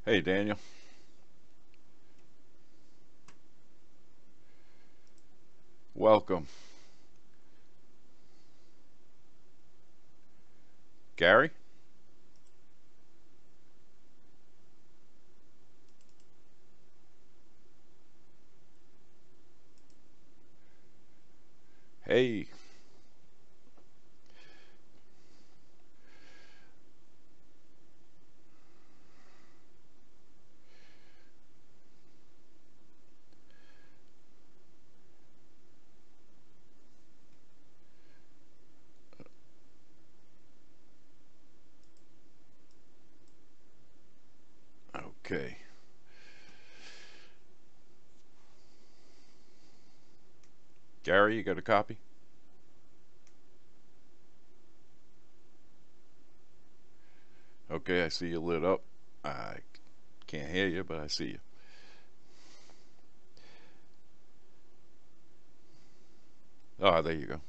Hey, Daniel. Welcome. Gary? Hey. Okay. Gary, you got a copy? Okay, I see you lit up. I can't hear you, but I see you. Ah, there you go.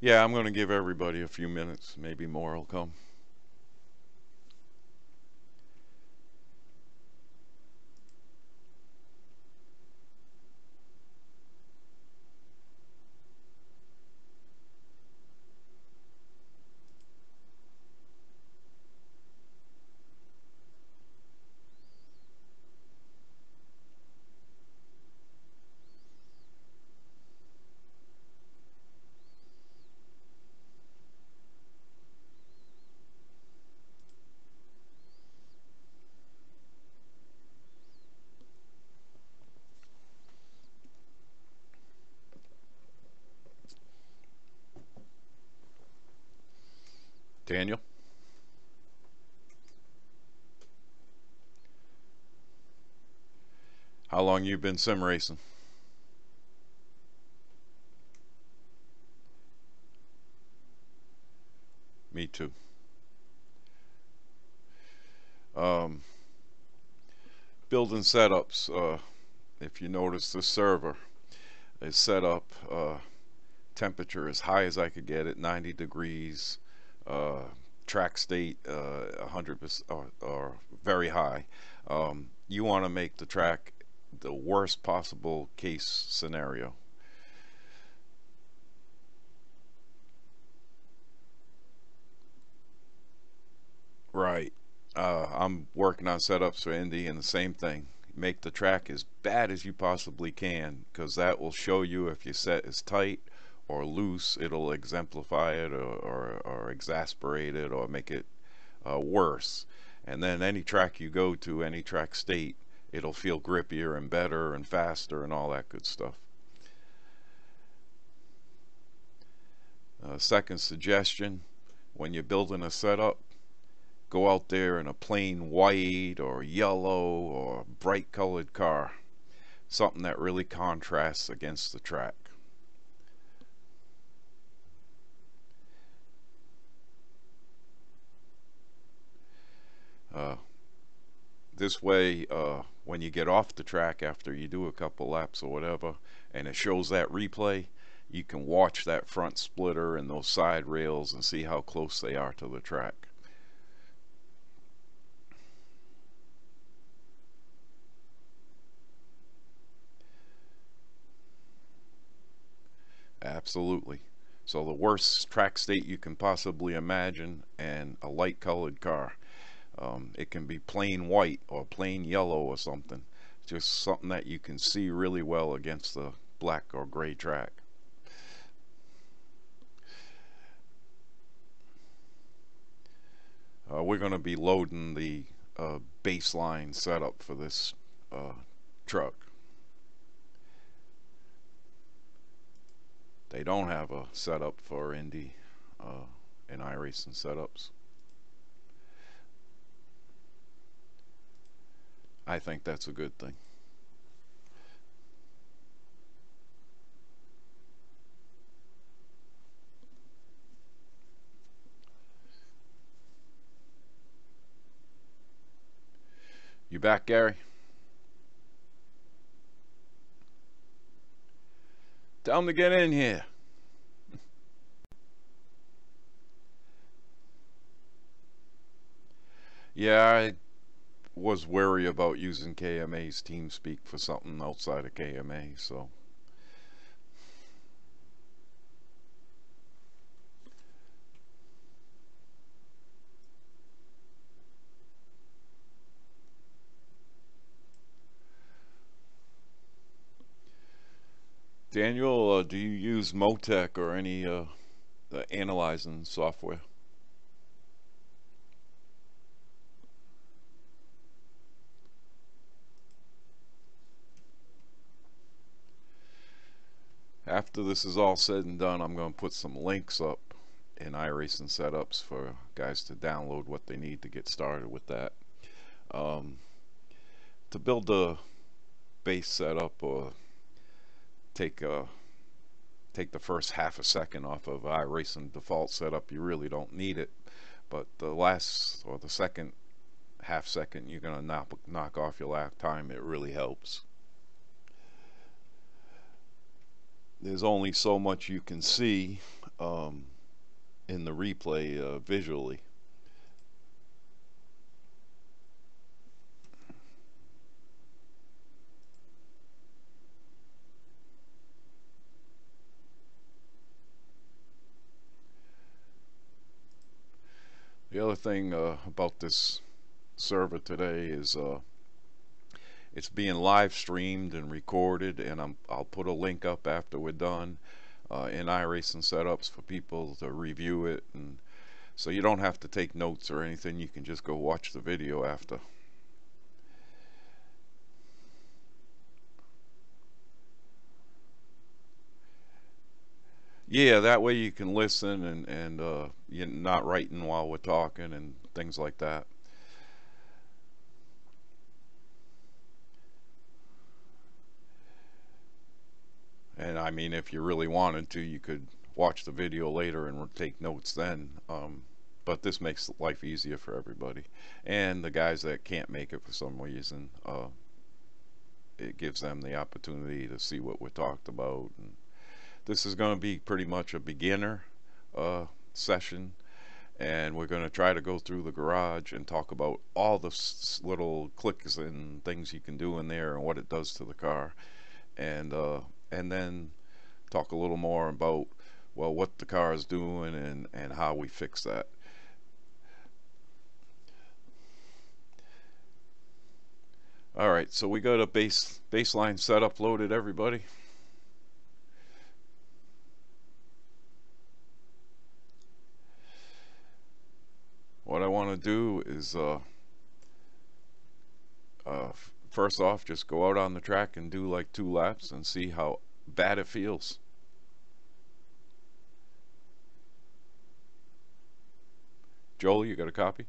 Yeah, I'm going to give everybody a few minutes. Maybe more will come. Daniel? How long you been sim racing? Me too. Um, Building setups. If you notice, the server is set up temperature as high as I could get it, 90 degrees. Uh, Track state 100% or very high. You want to make the track the worst possible case scenario. Right. I'm working on setups for Indy and the same thing. Make the track as bad as you possibly can because that will show you if your set is tight or loose. It'll exemplify it or exasperate it or make it worse. And then any track you go to, any track state, it'll feel grippier and better and faster and all that good stuff. Second suggestion, when you're building a setup, go out there in a plain white or yellow or bright colored car, something that really contrasts against the track. Uh, this way, when you get off the track after you do a couple laps or whatever, and it shows that replay, you can watch that front splitter and those side rails and see how close they are to the track. Absolutely. So the worst track state you can possibly imagine, and a light colored car. It can be plain white or plain yellow or something. Just something that you can see really well against the black or gray track. We're going to be loading the baseline setup for this uh, truck. They don't have a setup for Indy and iRacing setups. I think that's a good thing. You back, Gary? Tell him to get in here. Yeah, was wary about using KMA's TeamSpeak for something outside of KMA. So Daniel, do you use Motec or any analyzing software? After this is all said and done, I'm going to put some links up in iRacing setups for guys to download what they need to get started with that. Um, to build a base setup or take a take the first half a second off of iRacing default setup, you really don't need it. But the last or the second half second you're going to knock off your lap time, it really helps. There's only so much you can see um, in the replay visually. The other thing about this server today is it's being live streamed and recorded, and I'll put a link up after we're done in iRacing setups for people to review it, and so you don't have to take notes or anything. You can just go watch the video after. Yeah, that way you can listen and you're not writing while we're talking and things like that. And I mean, if you really wanted to, you could watch the video later and take notes then. But this makes life easier for everybody. And the guys that can't make it for some reason, it gives them the opportunity to see what we talked about. And this is going to be pretty much a beginner session. And we're going to try to go through the garage and talk about all the little clicks and things you can do in there and what it does to the car. And then talk a little more about, well, what the car is doing and how we fix that. All right, so we got a baseline setup loaded, everybody. What I want to do is first off, just go out on the track and do like 2 laps and see how bad it feels. Joel, you got a copy?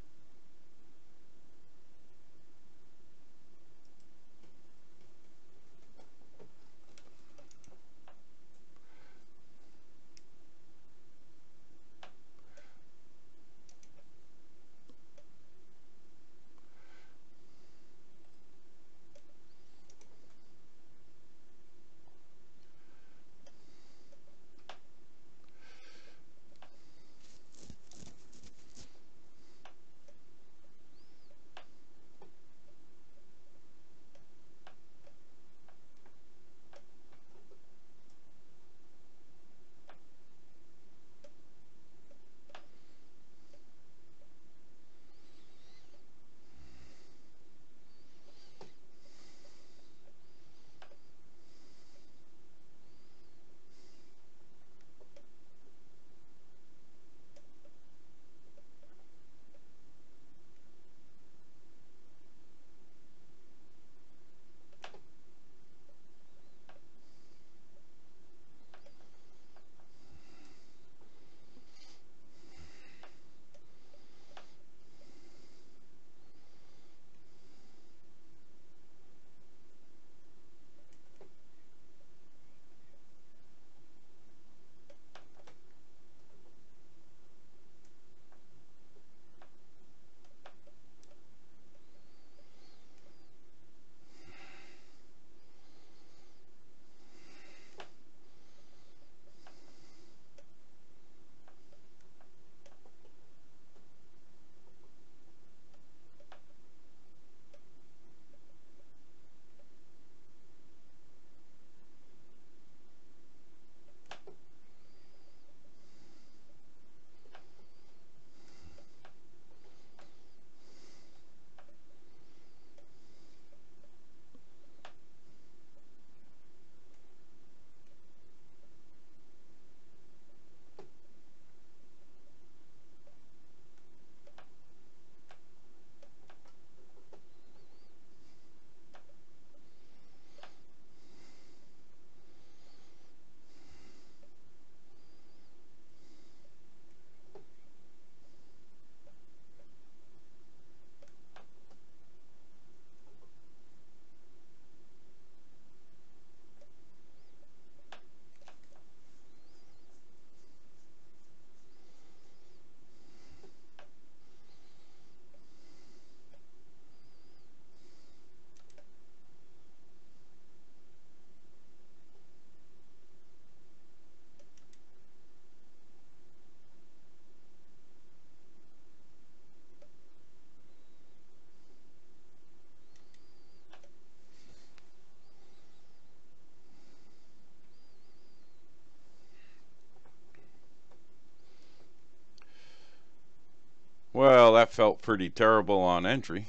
that felt pretty terrible on entry.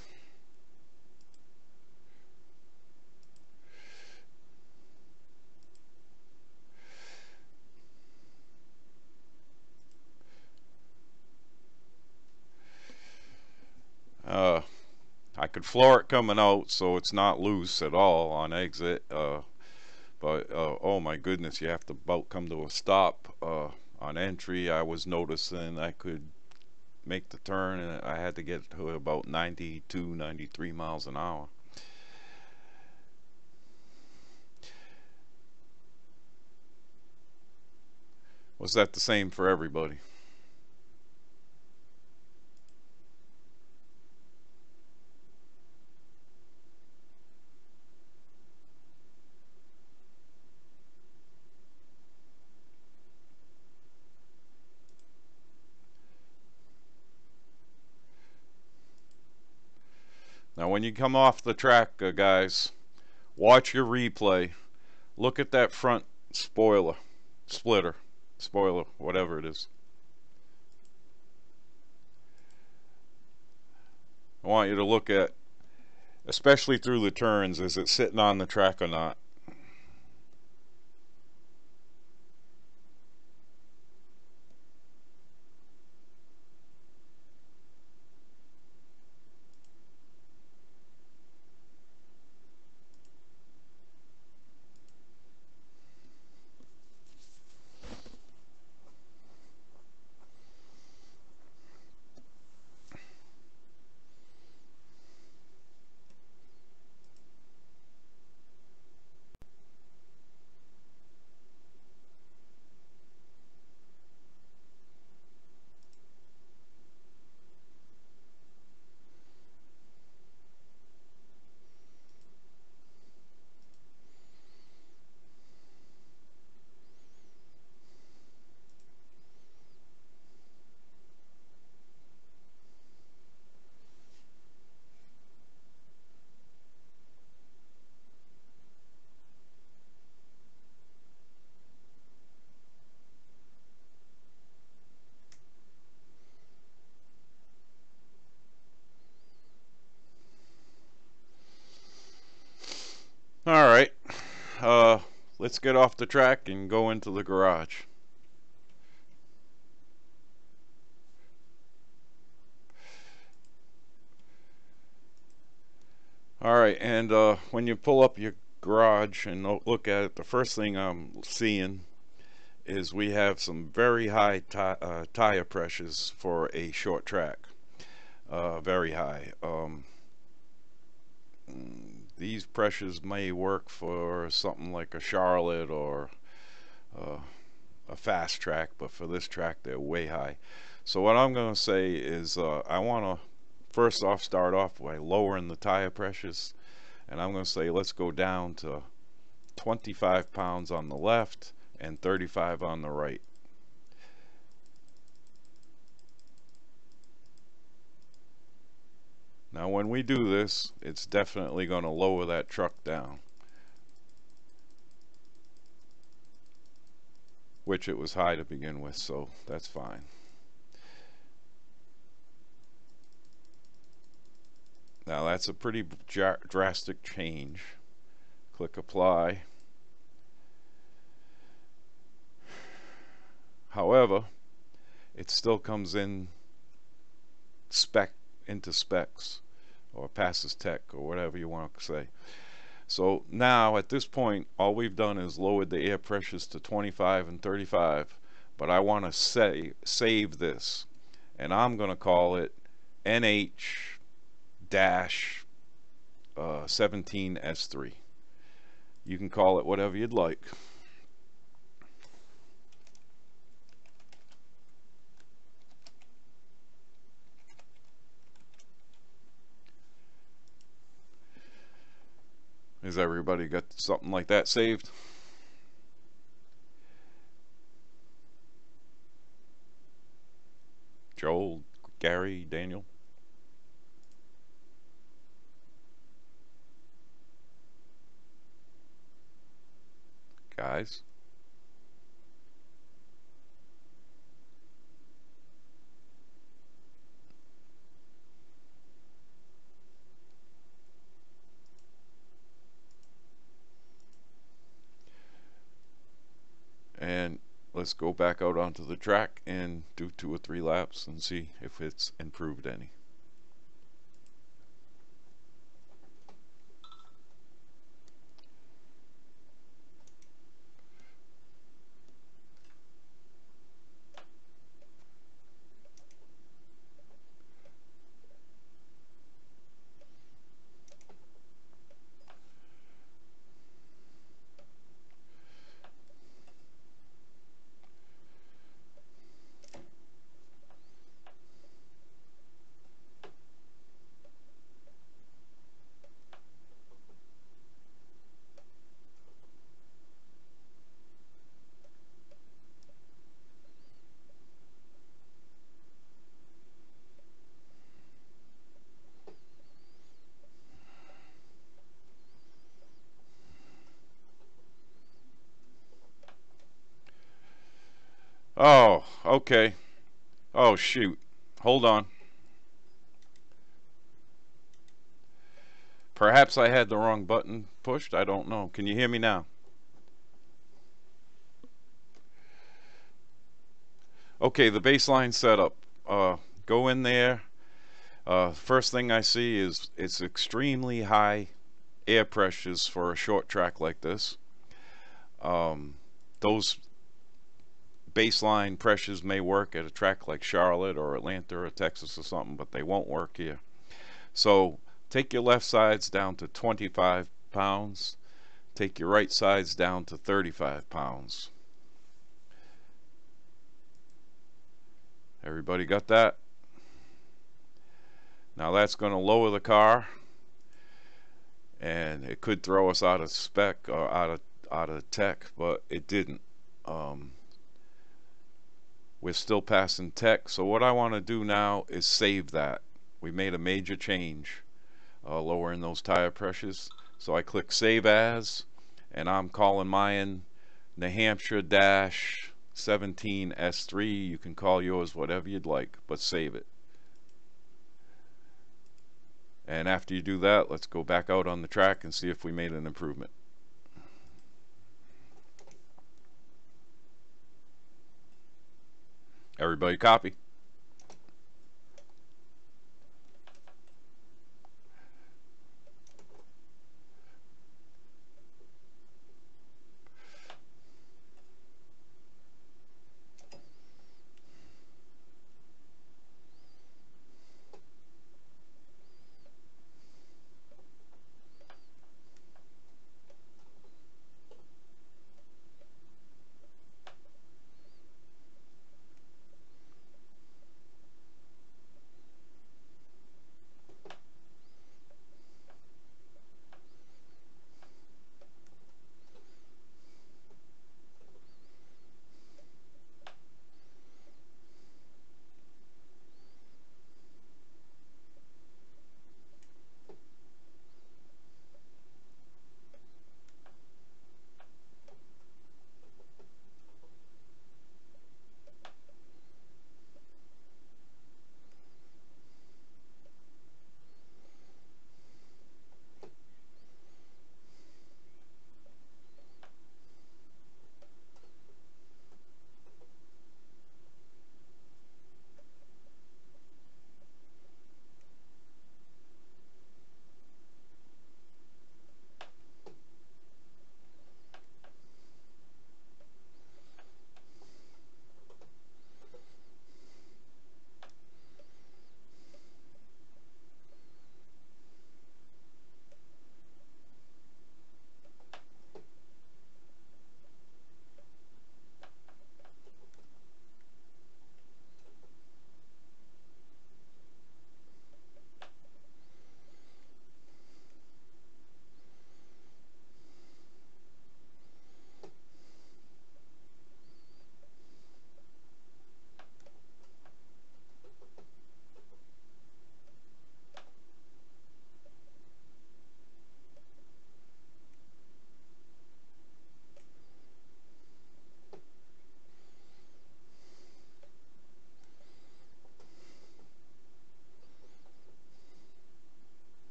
Uh, I could floor it coming out, so it's not loose at all on exit. But oh my goodness, you have to about come to a stop on entry. I was noticing I could make the turn, and I had to get to about 92, 93 miles an hour. Was that the same for everybody? Now, when you come off the track, guys, watch your replay. Look at that front spoiler, splitter, spoiler, whatever it is. I want you to look at, especially through the turns, is it sitting on the track or not? All right, uh, let's get off the track and go into the garage. All right, and when you pull up your garage and look at it, the first thing I'm seeing is we have some very high tire pressures for a short track. Very high. These pressures may work for something like a Charlotte or uh, a fast track, but for this track they're way high. So what I'm going to say is I want to first off start off by lowering the tire pressures, and I'm going to say let's go down to 25 pounds on the left and 35 on the right. Now when we do this, it's definitely going to lower that truck down, which it was high to begin with, so that's fine. Now that's a pretty drastic change. Click apply. However, it still comes in spec into specs or passes tech or whatever you want to say. So now at this point all we've done is lowered the air pressures to 25 and 35, but I want to save this, and I'm going to call it NH 17S3. You can call it whatever you'd like. Has everybody got something like that saved? Joel, Gary, Daniel? Guys? let's go back out onto the track and do 2 or 3 laps and see if it's improved any. Oh, okay. Oh, shoot. Hold on. Perhaps I had the wrong button pushed. I don't know. Can you hear me now? Okay, the baseline setup. Go in there. First thing I see is it's extremely high air pressures for a short track like this. Those baseline pressures may work at a track like Charlotte or Atlanta or Texas or something, but they won't work here. So take your left sides down to 25 pounds. Take your right sides down to 35 pounds. Everybody got that? Now that's going to lower the car, and it could throw us out of spec or out of tech, but it didn't. We're still passing tech, so what I want to do now is save that. We made a major change, lowering those tire pressures. So I click Save As, and I'm calling mine New Hampshire Dash 17 S3. You can call yours whatever you'd like, but save it. And after you do that, let's go back out on the track and see if we made an improvement. Everybody copy?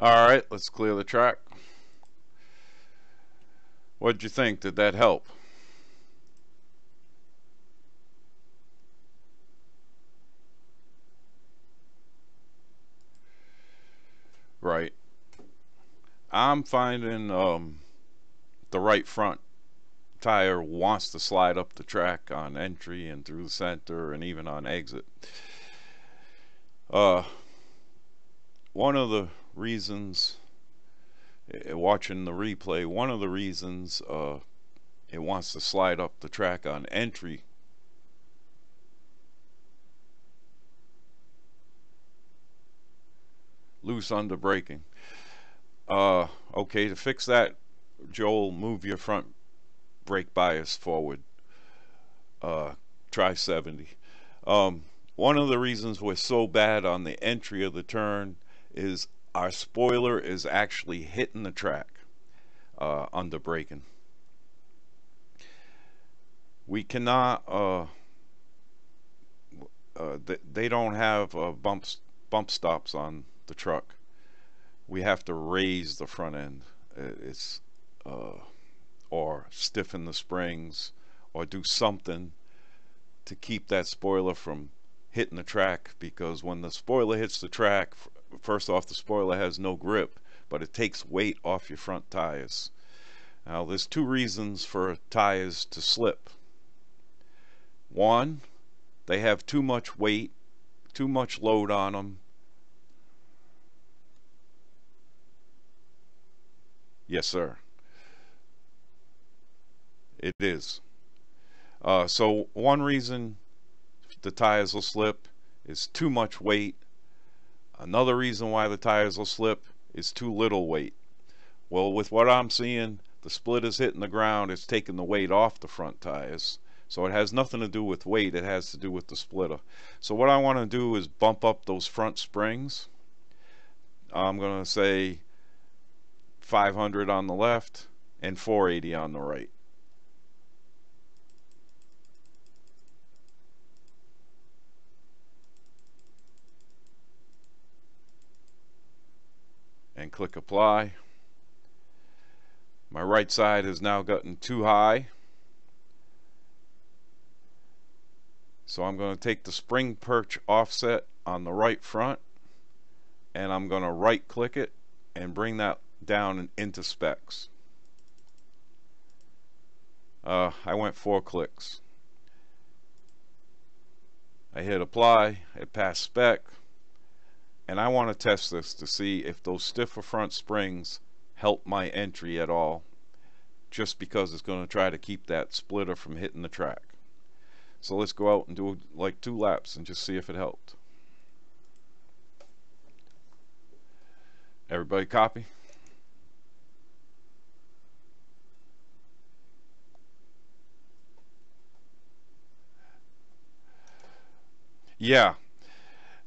All right, let's clear the track. What'd you think? Did that help? Right. I'm finding the right front tire wants to slide up the track on entry and through the center and even on exit. Uh, one of the reasons, watching the replay, one of the reasons it wants to slide up the track on entry loose under braking. Okay, to fix that, Joel, move your front brake bias forward. Try 70. One of the reasons we're so bad on the entry of the turn is our spoiler is actually hitting the track under braking. We cannot. They don't have bump stops on the truck. We have to raise the front end. It's or stiffen the springs or do something to keep that spoiler from hitting the track, because when the spoiler hits the track, first off, the spoiler has no grip, but it takes weight off your front tires. Now there's two reasons for tires to slip. One, they have too much weight, too much load on them. Yes, sir. It is. So one reason the tires will slip is too much weight. Another reason why the tires will slip is too little weight. Well, with what I'm seeing, the split is hitting the ground, it's taking the weight off the front tires. So it has nothing to do with weight, it has to do with the splitter. So what I want to do is bump up those front springs. I'm going to say 500 on the left and 480 on the right. And click apply. My right side has now gotten too high, so I'm going to take the spring perch offset on the right front and I'm going to right click it and bring that down into specs. I went 4 clicks. I hit apply, it passed spec, and I want to test this to see if those stiffer front springs help my entry at all, just because it's going to try to keep that splitter from hitting the track. So let's go out and do like 2 laps and just see if it helped. Everybody copy? Yeah,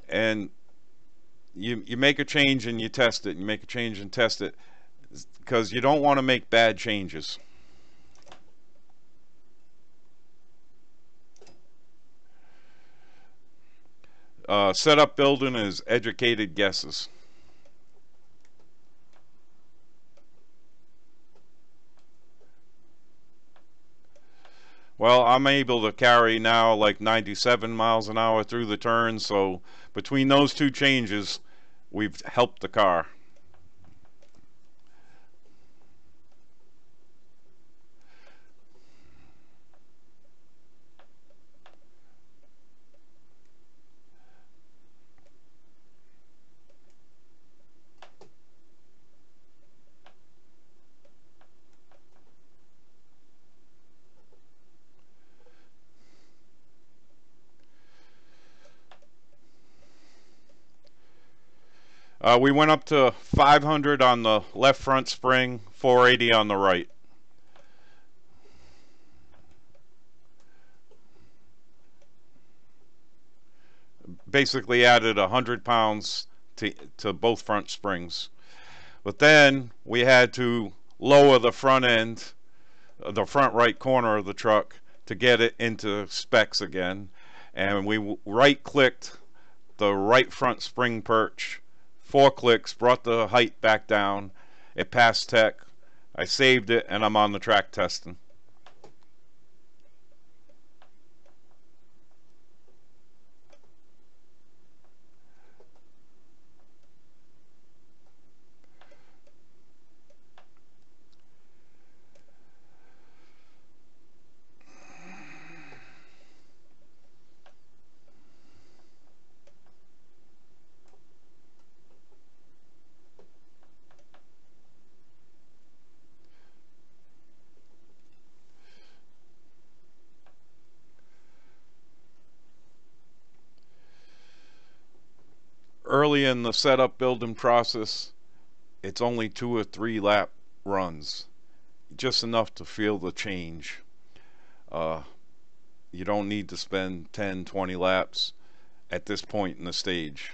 and you make a change and you test it, you make a change and test it, because you don't want to make bad changes. Setup building is educated guesses. Well, I'm able to carry now like 97 miles an hour through the turn, so between those 2 changes, we've helped the car. We went up to 500 on the left front spring, 480 on the right. Basically added 100 pounds to both front springs. But then we had to lower the front end, the front right corner of the truck, to get it into specs again. And we right clicked the right front spring perch 4 clicks, brought the height back down. It passed tech. I saved it, and I'm on the track testing. Early in the setup building process, it's only 2 or 3 lap runs, just enough to feel the change. Uh, you don't need to spend 10, 20 laps at this point in the stage.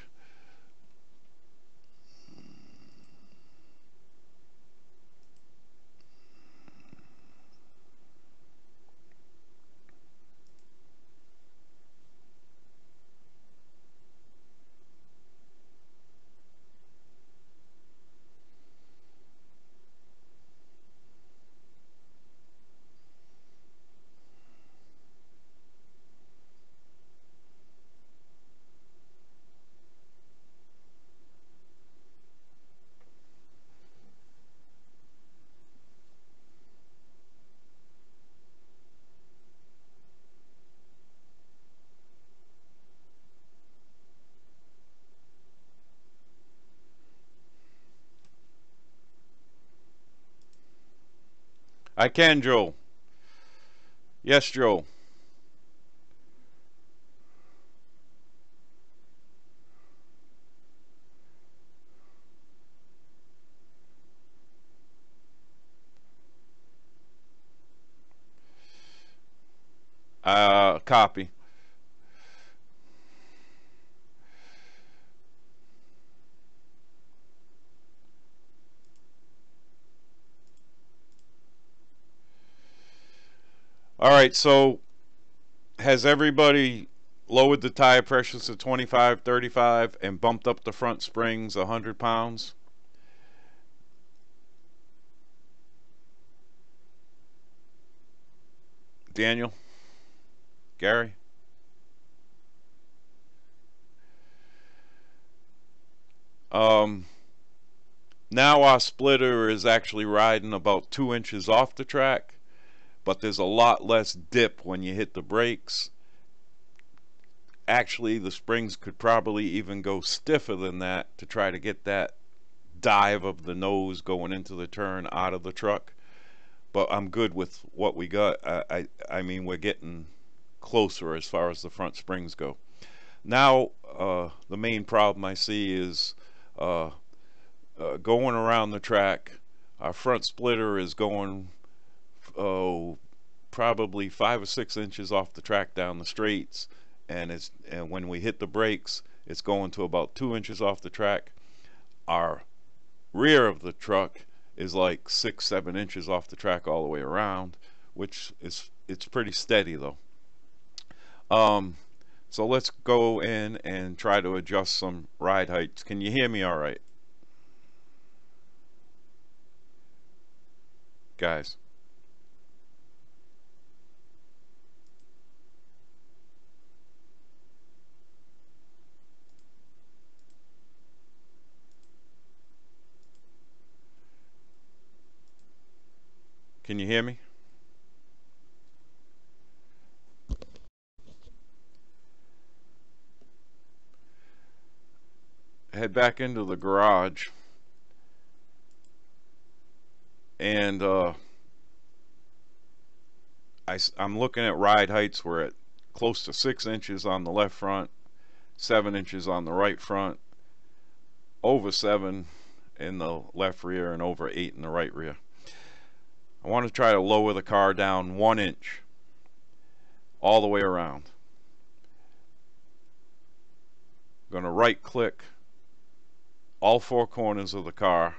I can, Joe. Yes, Joe. Copy. All right, so has everybody lowered the tire pressures to 25, 35 and bumped up the front springs 100 pounds? Daniel? Gary? Um, Now our splitter is actually riding about 2 inches off the track, but there's a lot less dip when you hit the brakes. Actually, the springs could probably even go stiffer than that to try to get that dive of the nose going into the turn out of the truck. But I'm good with what we got. I mean, we're getting closer as far as the front springs go. Now, the main problem I see is uh, going around the track. Our front splitter is going, oh, probably 5 or 6 inches off the track down the straights, and when we hit the brakes, it's going to about 2 inches off the track. Our rear of the truck is like 6, 7 inches off the track all the way around, which is it's pretty steady though. Um, so let's go in and try to adjust some ride heights. Can you hear me all right, guys? Can you hear me? Head back into the garage, and I'm looking at ride heights. We're at close to 6 inches on the left front, 7 inches on the right front, over 7 in the left rear, and over 8 in the right rear. I want to try to lower the car down 1 inch all the way around. I'm going to right click all 4 corners of the car.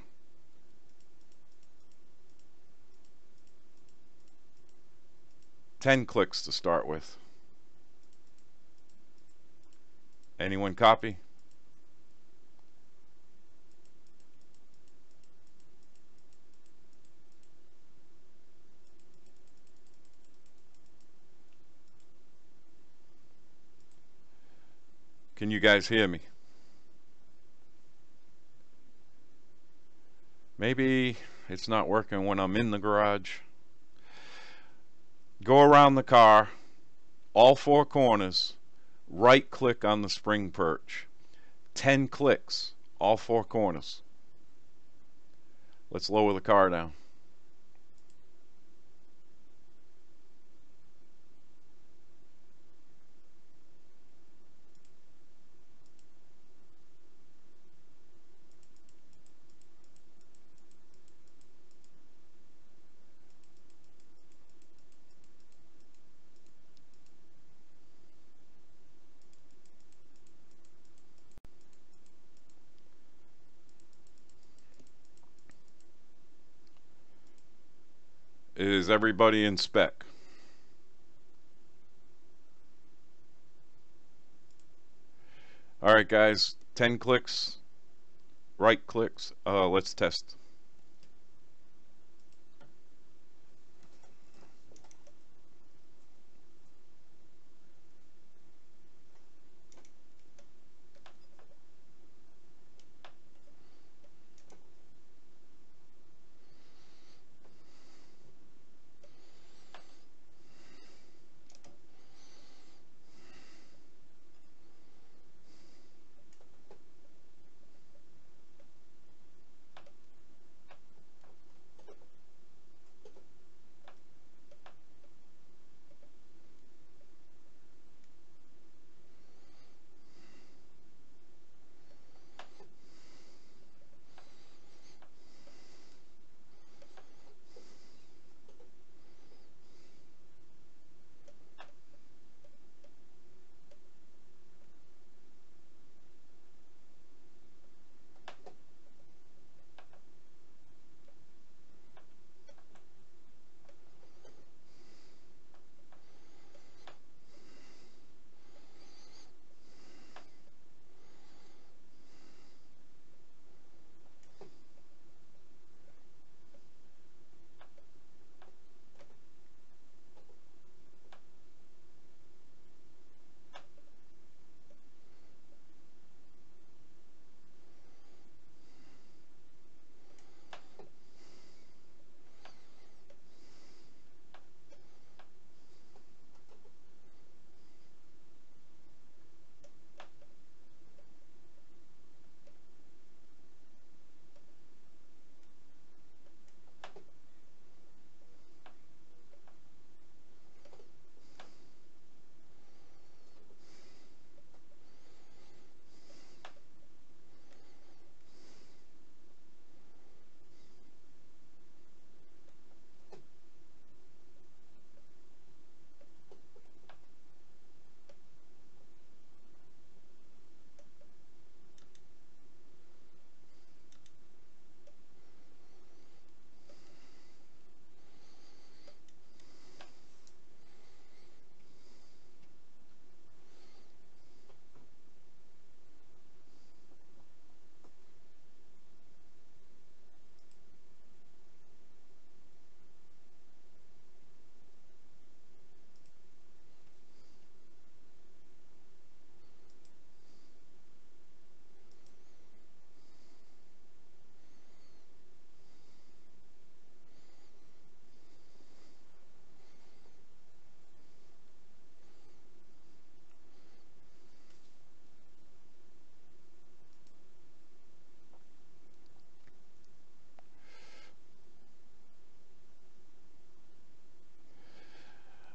Ten clicks to start with. Anyone copy? Can you guys hear me? Maybe it's not working when I'm in the garage. Go around the car, all four corners, right click on the spring perch. 10 clicks, all four corners. Let's lower the car down. Is everybody in spec? All right, guys, 10 clicks, right clicks. Let's test.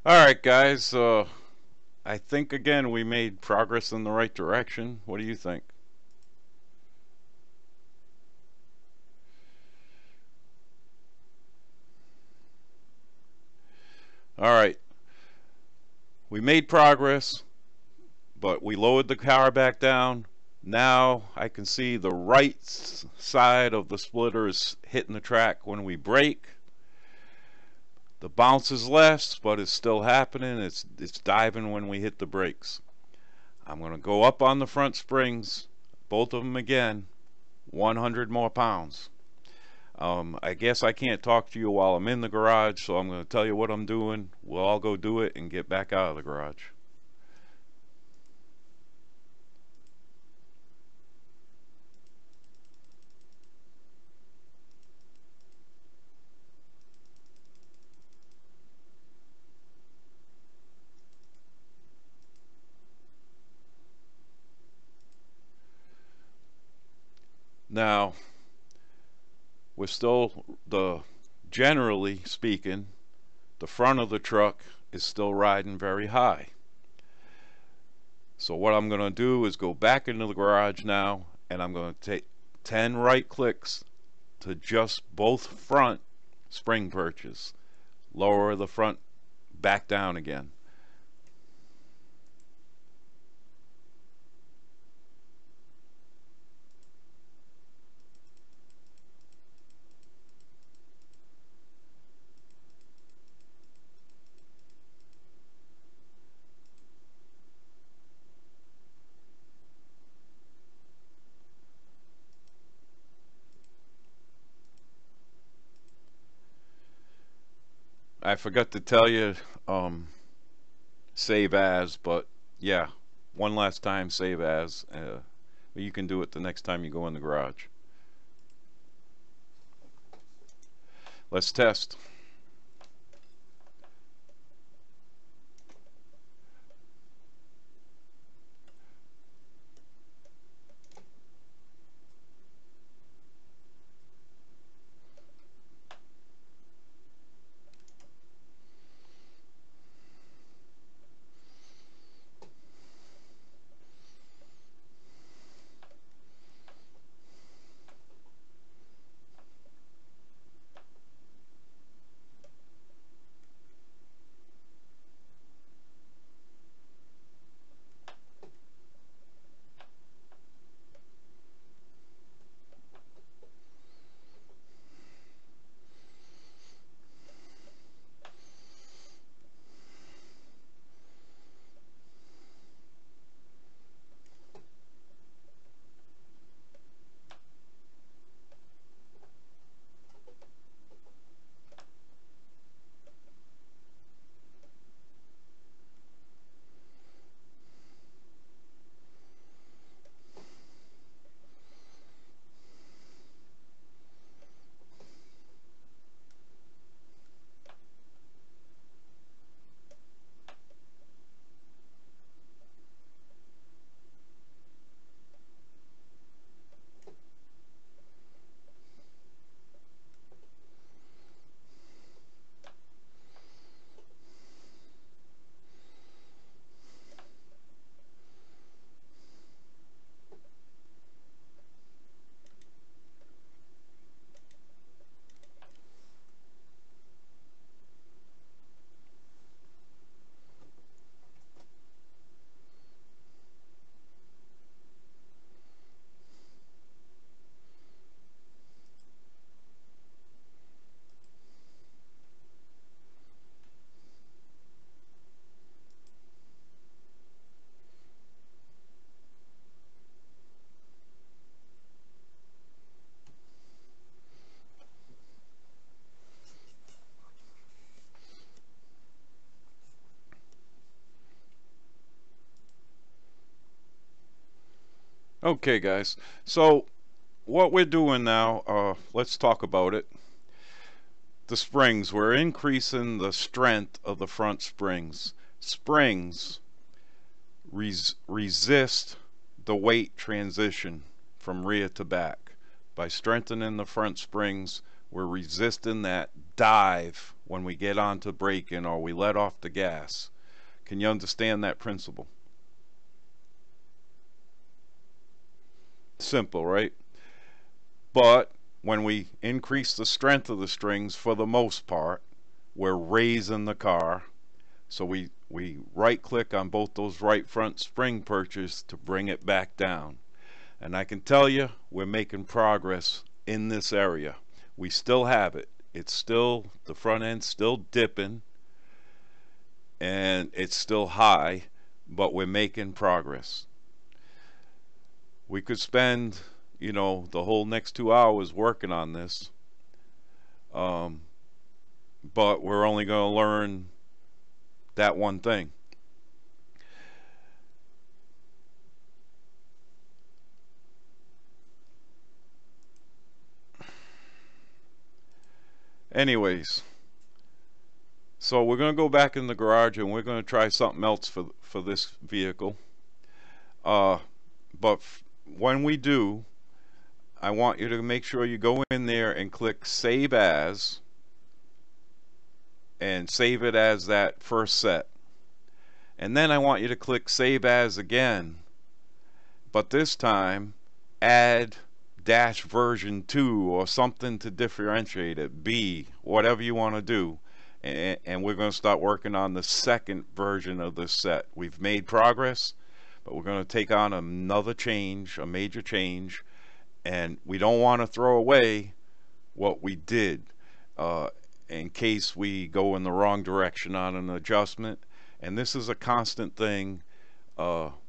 All right, guys. I think again we made progress in the right direction. What do you think? All right, we made progress, but we lowered the car back down. Now I can see the right side of the splitter is hitting the track when we brake. The bounce is less, but it's still happening. It's diving when we hit the brakes. I'm going to go up on the front springs, both of them again, 100 more pounds. I guess I can't talk to you while I'm in the garage, so I'm going to tell you what I'm doing. We'll all go do it and get back out of the garage. Now, we're still, generally speaking, the front of the truck is still riding very high. So what I'm going to do is go back into the garage now, and I'm going to take 10 right clicks to just both front spring perches. Lower the front back down again. I forgot to tell you, save as, but yeah, one last time, save as. You can do it the next time you go in the garage. Let's test. Okay, guys. So what we're doing now, let's talk about it. The springs, we're increasing the strength of the front springs. Springs resist the weight transition from rear to back. By strengthening the front springs, we're resisting that dive when we get onto braking or we let off the gas. Can you understand that principle? Simple, right? But when we increase the strength of the strings, for the most part, we're raising the car. So we right click on both those right front spring perches to bring it back down. And I can tell you, we're making progress in this area. We still have it. It's still, the front end's still dipping and it's still high, but we're making progress. We could spend, the whole next 2 hours working on this, but we're only going to learn that one thing. Anyways, so we're going to go back in the garage and we're going to try something else for this vehicle. But when we do, I want you to make sure you go in there and click Save As and save it as that first set. And then I want you to click Save As again, but this time add dash version 2 or something to differentiate it, B, whatever you want to do. And we're going to start working on the second version of this set. We've made progress, but we're going to take on another change, a major change, and we don't want to throw away what we did in case we go in the wrong direction on an adjustment. And this is a constant thing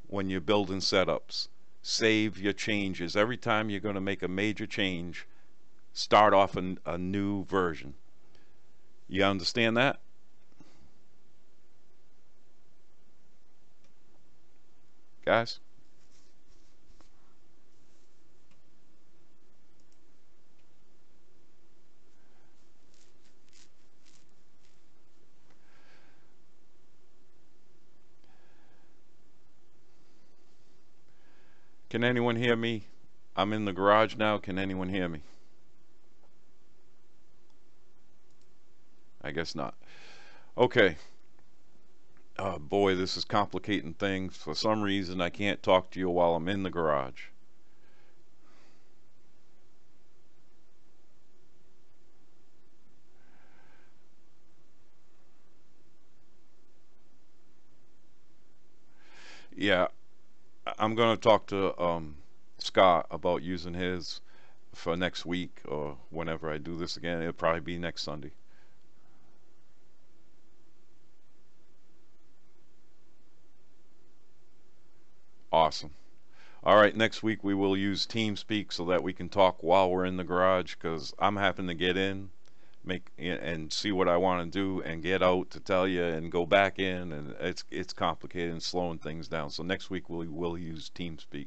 when you're building setups. Save your changes. Every time you're going to make a major change, start off a new version. You understand that? Guys? Can anyone hear me? I'm in the garage now. Can anyone hear me? I guess not. Okay. Oh boy, this is complicating things. For some reason, I can't talk to you while I'm in the garage. Yeah, I'm going to talk to Scott about using his for next week or whenever I do this again. It'll probably be next Sunday. Awesome. All right, next week we will use TeamSpeak so that we can talk while we're in the garage, because I'm having to get in, make and see what I want to do, and get out to tell you, and go back in, and it's complicated and slowing things down. So next week we will use TeamSpeak.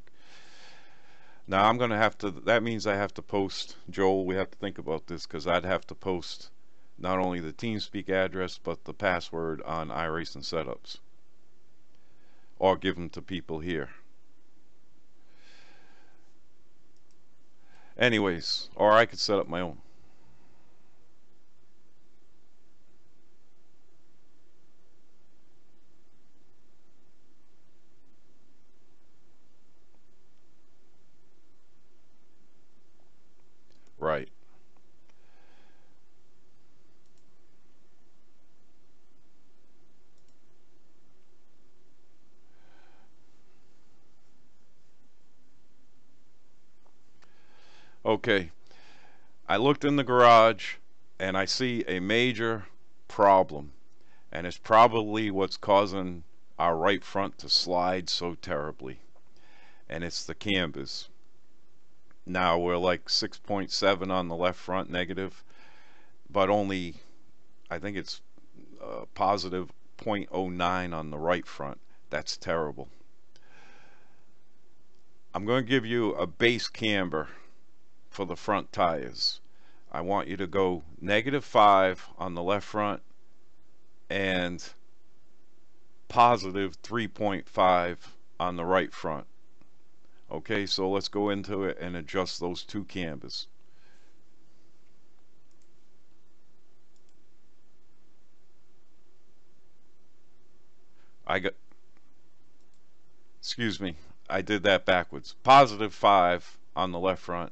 Now I'm gonna have to. That means I have to post, Joel. We have to think about this, because I'd have to post not only the TeamSpeak address but the password on iRacing Setups, or give them to people here. Anyways, or I could set up my own. Right. Okay. I looked in the garage and I see a major problem, and it's probably what's causing our right front to slide so terribly, and it's the cambers. Now we're like 6.7 on the left front negative, but only, I think it's positive 0.09 on the right front. That's terrible. I'm going to give you a base camber for the front tires. I want you to go -5 on the left front and positive 3.5 on the right front. Okay, so let's go into it and adjust those two cambers. I got, excuse me, I did that backwards. +5 on the left front,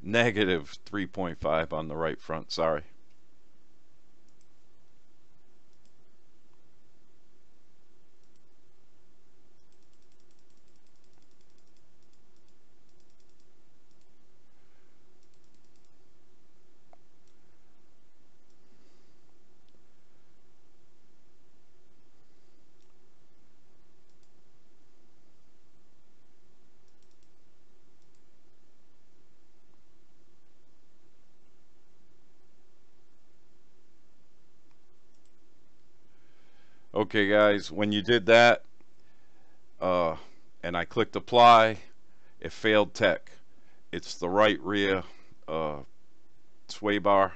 -3.5 on the right front. Sorry. Okay, guys, when you did that, uh, and I clicked apply, it failed tech. It's the right rear uh, sway bar.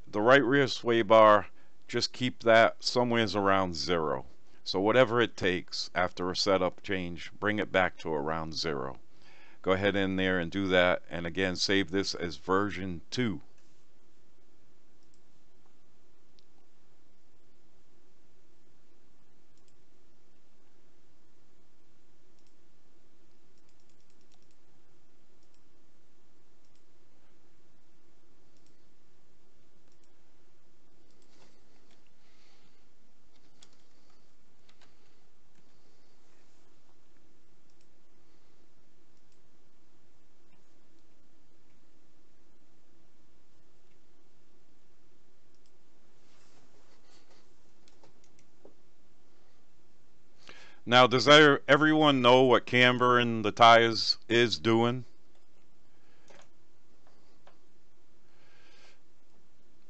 The right rear sway bar, just keep that somewheres around 0. So whatever it takes after a setup change, bring it back to around 0. go ahead in there and do that. And again, save this as version 2. Now, does everyone know what camber in the tires is doing?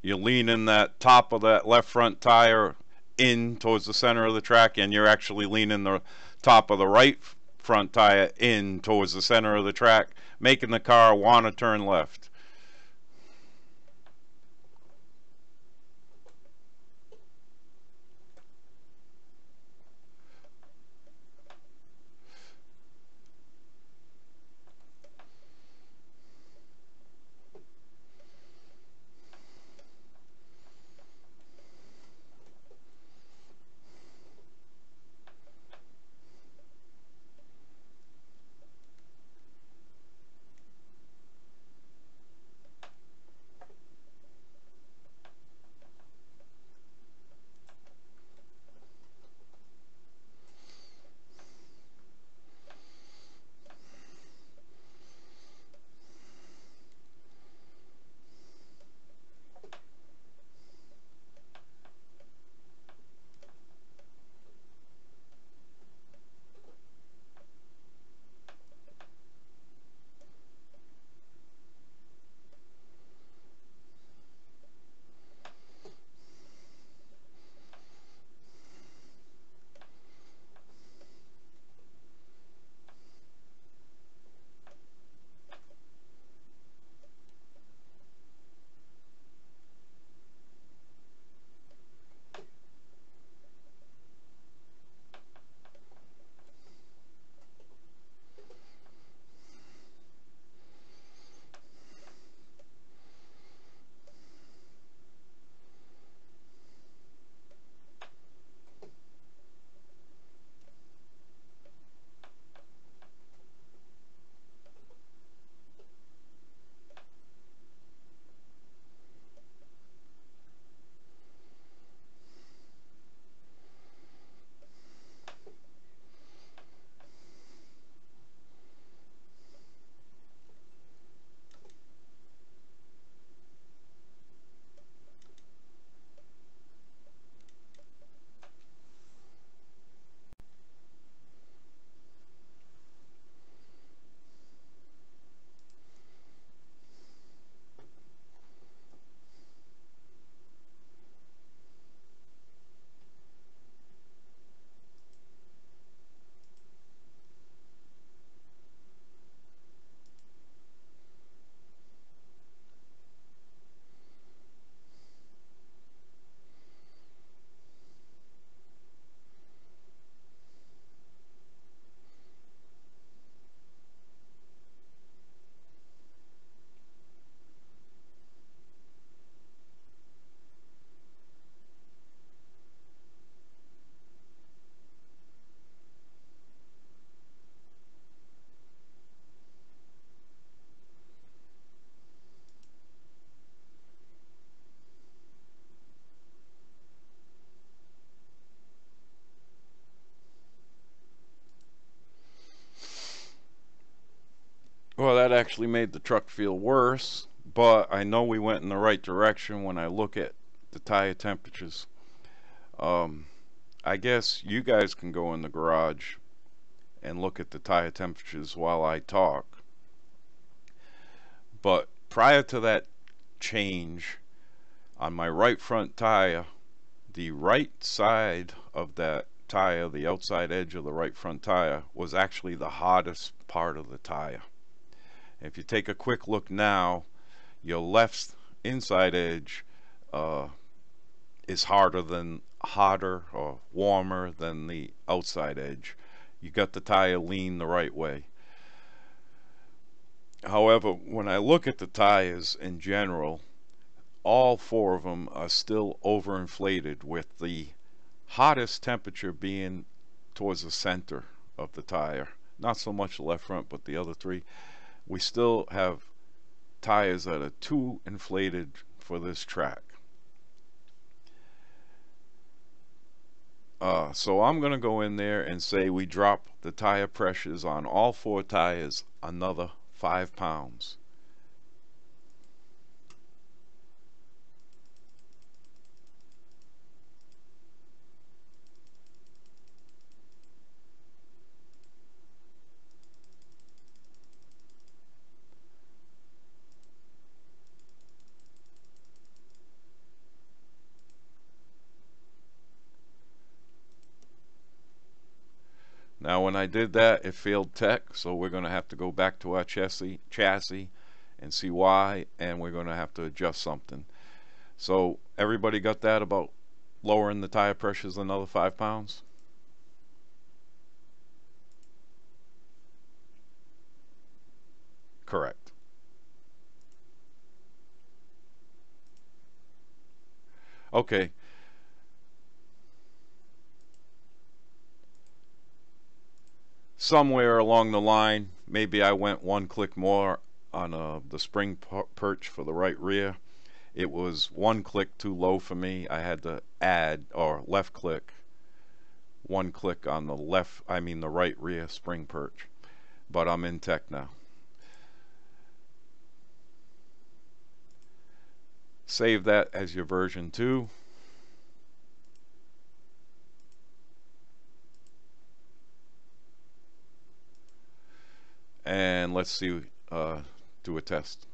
You're leaning that top of that left front tire in towards the center of the track, and you're actually leaning the top of the right front tire in towards the center of the track, making the car want to turn left. Well, that actually made the truck feel worse, but I know we went in the right direction when I look at the tire temperatures. Um, I guess you guys can go in the garage and look at the tire temperatures while I talk. But prior to that change, on my right front tire, the right side of that tire, the outside edge of the right front tire, was actually the hottest part of the tire. If you take a quick look now, your left inside edge uh, is hotter or warmer than the outside edge. You got the tire lean the right way. However, when I look at the tires in general, all four of them are still overinflated, with the hottest temperature being towards the center of the tire. Not so much the left front, but the other three. We still have tires that are too inflated for this track. So I'm going to go in there and say we drop the tire pressures on all four tires another 5 pounds. Now when I did that, it failed tech, so we're going to have to go back to our chassis and see why, and we're going to have to adjust something. So everybody got that about lowering the tire pressures another 5 pounds? Correct. Okay, somewhere along the line, maybe I went one click more on the spring perch for the right rear. It was one click too low for me. I had to add, or left click, one click on the left, I mean the right rear spring perch. But I'm in tech now. Save that as your version 2. And let's see, do a test.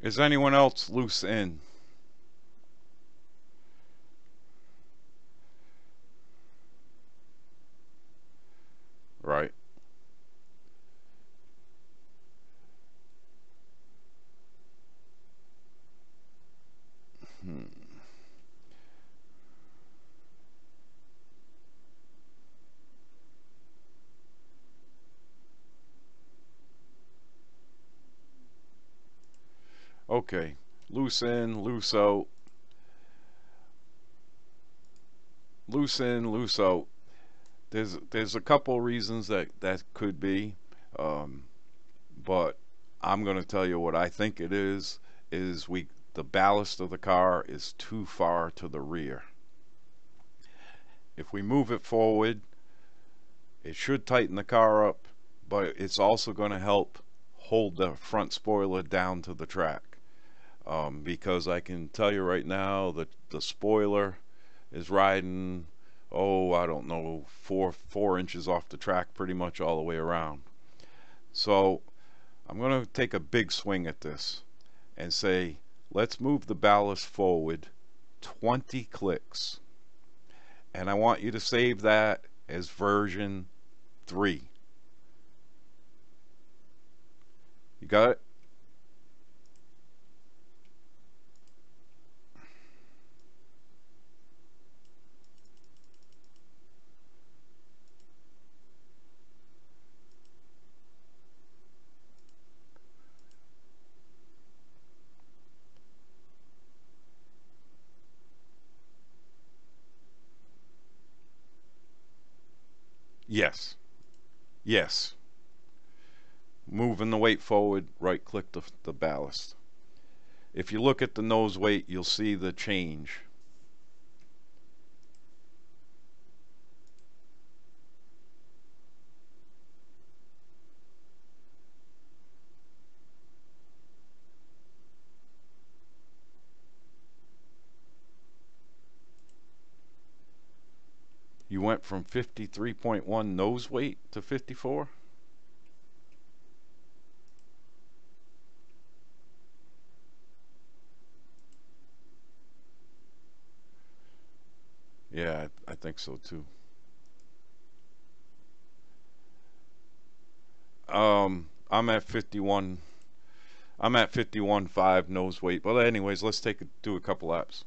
Is anyone else loose in? Right. Okay, loose in, loose out, loose in, loose out. There's a couple reasons that could be, um, but I'm going to tell you what I think it is. Is we the ballast of the car is too far to the rear. If we move it forward, it should tighten the car up, but it's also going to help hold the front spoiler down to the track. Because I can tell you right now that the spoiler is riding, oh, I don't know, four inches off the track pretty much all the way around. So I'm going to take a big swing at this and say, let's move the ballast forward 20 clicks. And I want you to save that as version 3. You got it? Yes. Yes. Moving the weight forward, right click the ballast. If you look at the nose weight, you'll see the change. You went from 53.1 nose weight to 54? Yeah, I think so too. I'm at 51. I'm at 51.5 nose weight. But anyways, let's do a couple laps.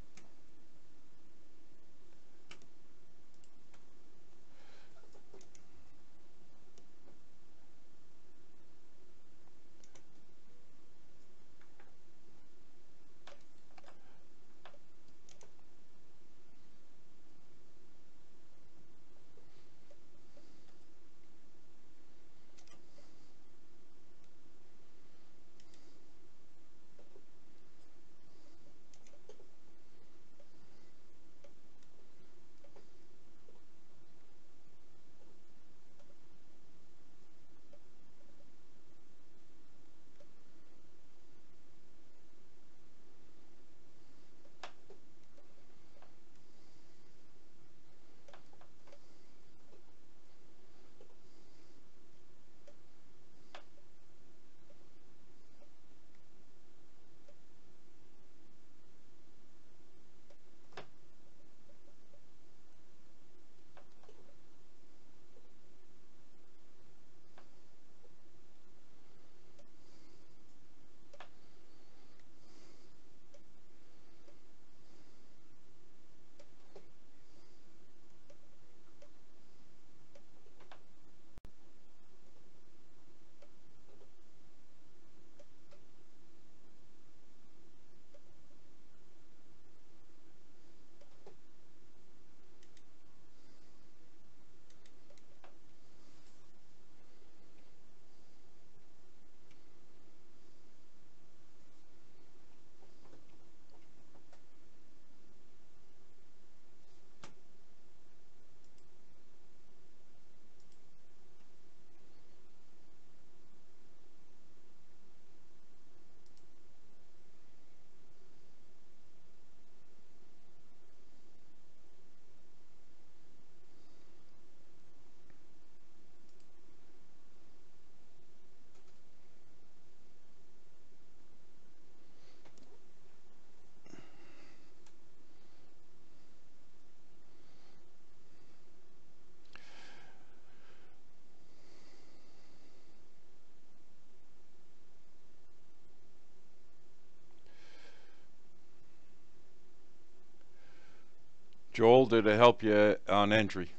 Joel, did it help you on entry?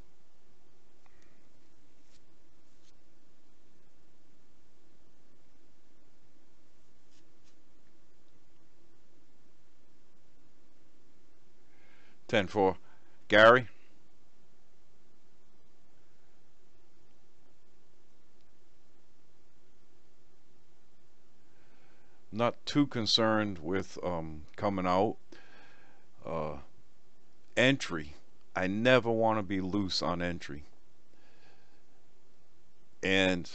10-4. Gary? Not too concerned with coming out. Uh, Entry. I never want to be loose on entry. And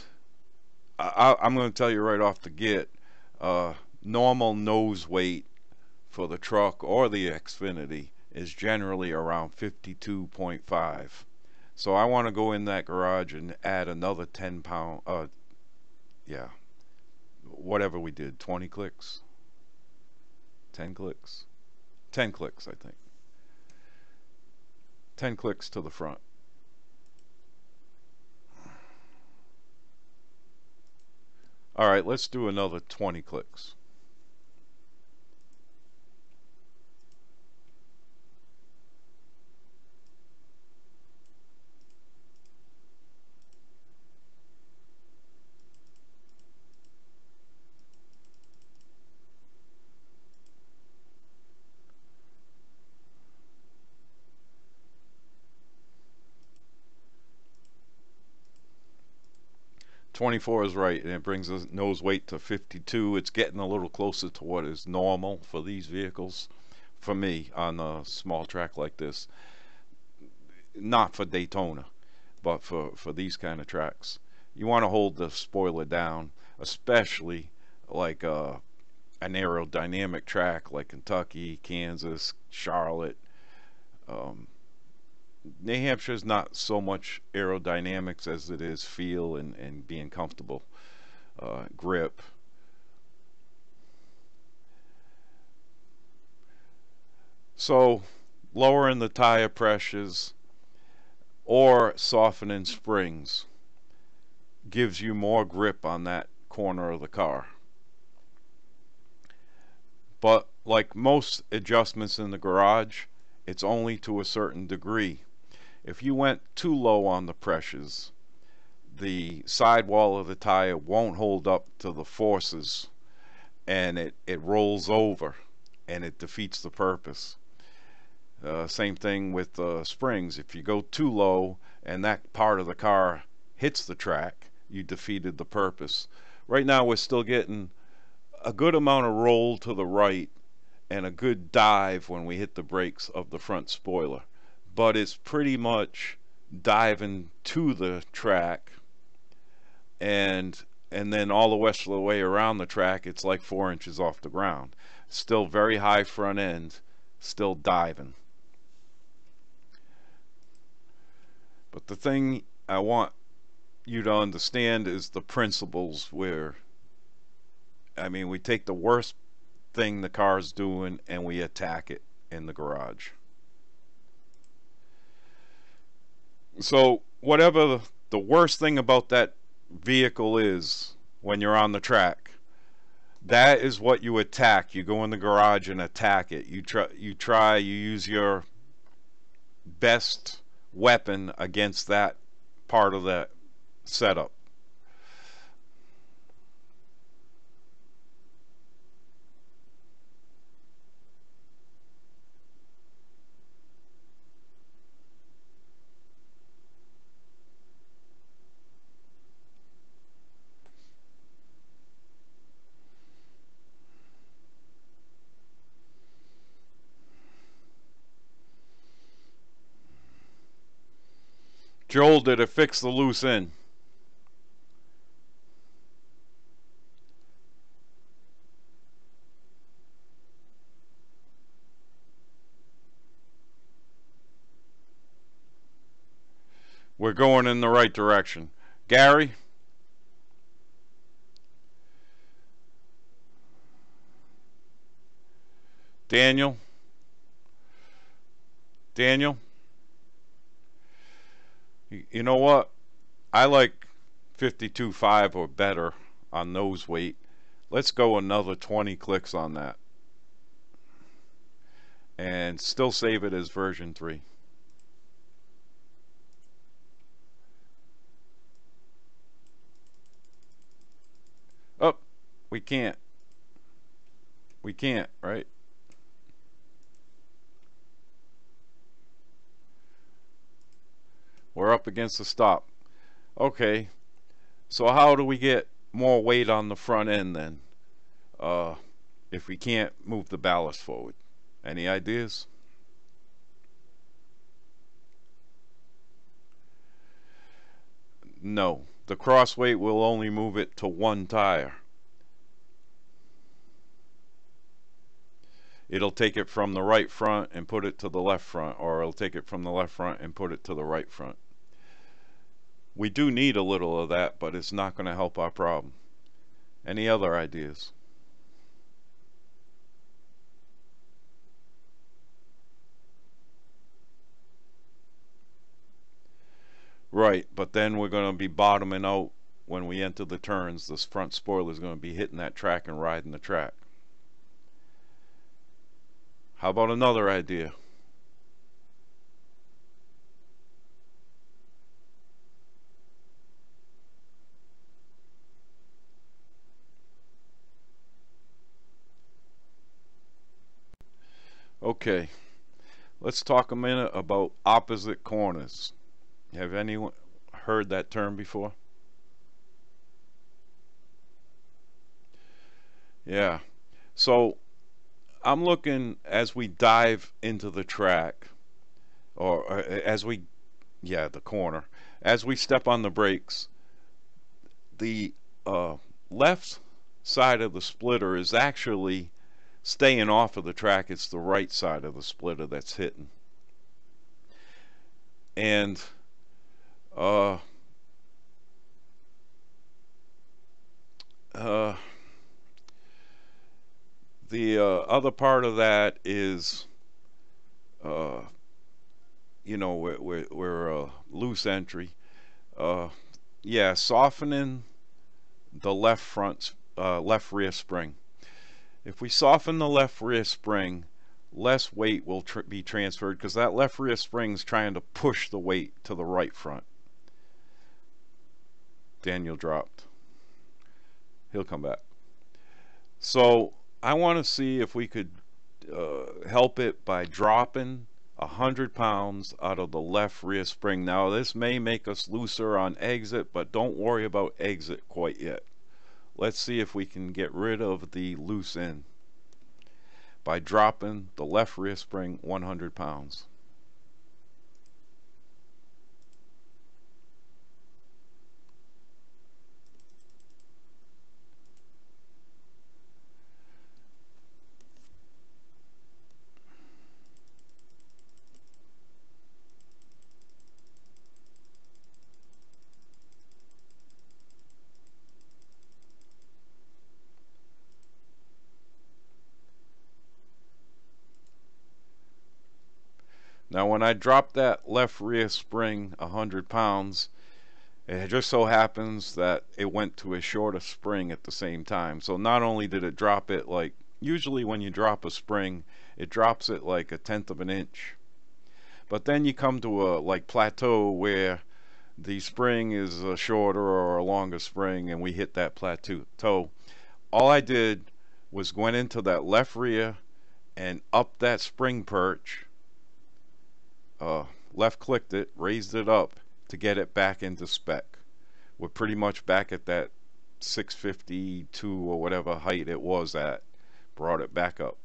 I'm going to tell you right off the get, normal nose weight for the truck or the Xfinity is generally around 52.5. So I want to go in that garage and add another 10 pound, yeah, whatever we did, 20 clicks, 10 clicks, 10 clicks, I think. 10 clicks to the front. All right, let's do another 20 clicks. Twenty-four is right, and it brings the nose weight to 52. It's getting a little closer to what is normal for these vehicles. For me, on a small track like this, not for Daytona, but for these kind of tracks, you want to hold the spoiler down, especially like an aerodynamic track like Kentucky, Kansas, Charlotte. Um, New Hampshire is not so much aerodynamics as it is feel and being comfortable. Grip. So lowering the tire pressures or softening springs gives you more grip on that corner of the car. But like most adjustments in the garage, it's only to a certain degree. If you went too low on the pressures, the sidewall of the tire won't hold up to the forces, and it rolls over and it defeats the purpose. Same thing with springs. If you go too low and that part of the car hits the track, you defeated the purpose. Right now we're still getting a good amount of roll to the right and a good dive when we hit the brakes of the front spoiler. But it's pretty much diving to the track, and then all the rest of the way around the track it's like 4 inches off the ground. Still very high front end, still diving. But the thing I want you to understand is the principles where, I mean, we take the worst thing the car's doing and we attack it in the garage. So whatever the worst thing about that vehicle is when you're on the track, that is what you attack. You go in the garage and attack it. You use your best weapon against that part of that setup. Joel, did it fix the loose end? We're going in the right direction. Gary? Daniel? Daniel? You know what? I like 52.5 or better on nose weight. Let's go another 20 clicks on that and still save it as version 3. Oh, we can't. We can't, right? up against the stop. Okay, so how do we get more weight on the front end then? Uh, if we can't move the ballast forward. Any ideas? No. The cross weight will only move it to one tire. It'll take it from the right front and put it to the left front, or it'll take it from the left front and put it to the right front. We do need a little of that, but it's not going to help our problem. Any other ideas? Right, but then we're going to be bottoming out when we enter the turns. This front spoiler is going to be hitting that track and riding the track. How about another idea? Okay, let's talk a minute about opposite corners. Have anyone heard that term before? Yeah. So I'm looking as we dive into the track, or as we, yeah, the corner, as we step on the brakes, the left side of the splitter is actually staying off of the track. It's the right side of the splitter that's hitting. And uh, uh, the other part of that is, uh, we're loose entry. Uh, yeah, softening the left rear spring. If we soften the left rear spring, less weight will be transferred because that left rear spring is trying to push the weight to the right front. Daniel dropped. He'll come back. So I want to see if we could help it by dropping 100 pounds out of the left rear spring. Now this may make us looser on exit, but don't worry about exit quite yet. Let's see if we can get rid of the loose end by dropping the left rear spring 100 pounds. Now when I drop that left rear spring 100 pounds, it just so happens that it went to a shorter spring at the same time. So not only did it drop it, like usually when you drop a spring, it drops it like 1/10 of an inch. But then you come to a like plateau where the spring is a shorter or a longer spring and we hit that plateau. All I did was went into that left rear and up that spring perch, left clicked it, raised it up to get it back into spec. We're pretty much back at that 652 or whatever height it was at. Brought it back up.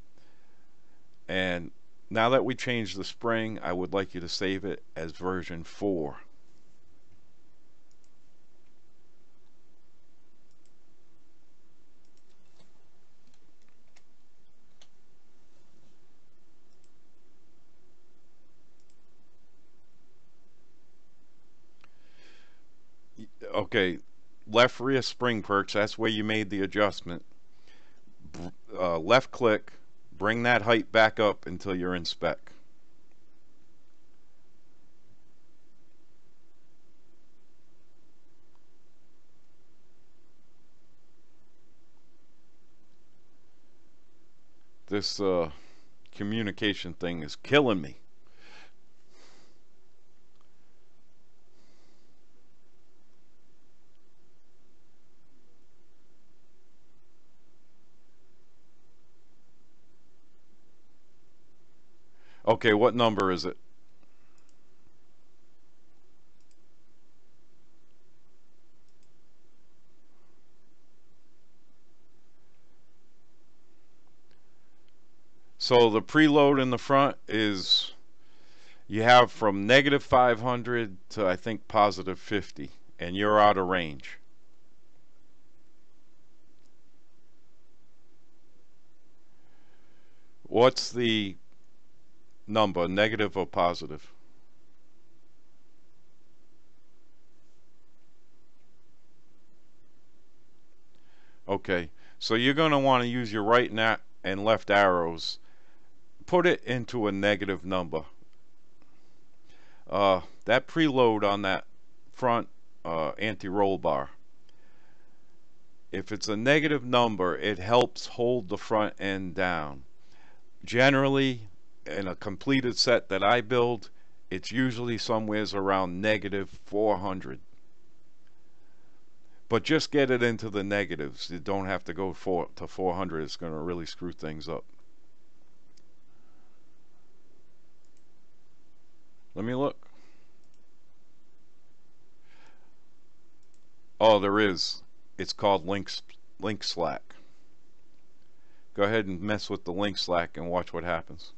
And now that we changed the spring, I would like you to save it as version 4. Okay, left rear spring perch, that's where you made the adjustment. Left click, bring that height back up until you're in spec. This communication thing is killing me. Okay, what number is it? So the preload in the front is, you have from negative 500 to I think positive 50, and you're out of range. What's the number, negative or positive? Okay, so you're going to want to use your right and left arrows. Put it into a negative number. That preload on that front anti-roll bar, if it's a negative number, it helps hold the front end down. Generally, in a completed set that I build, it's usually somewheres around negative 400. But just get it into the negatives. You don't have to go to 400. It's going to really screw things up. Let me look. Oh, there is. It's called link slack. Go ahead and mess with the link slack and watch what happens.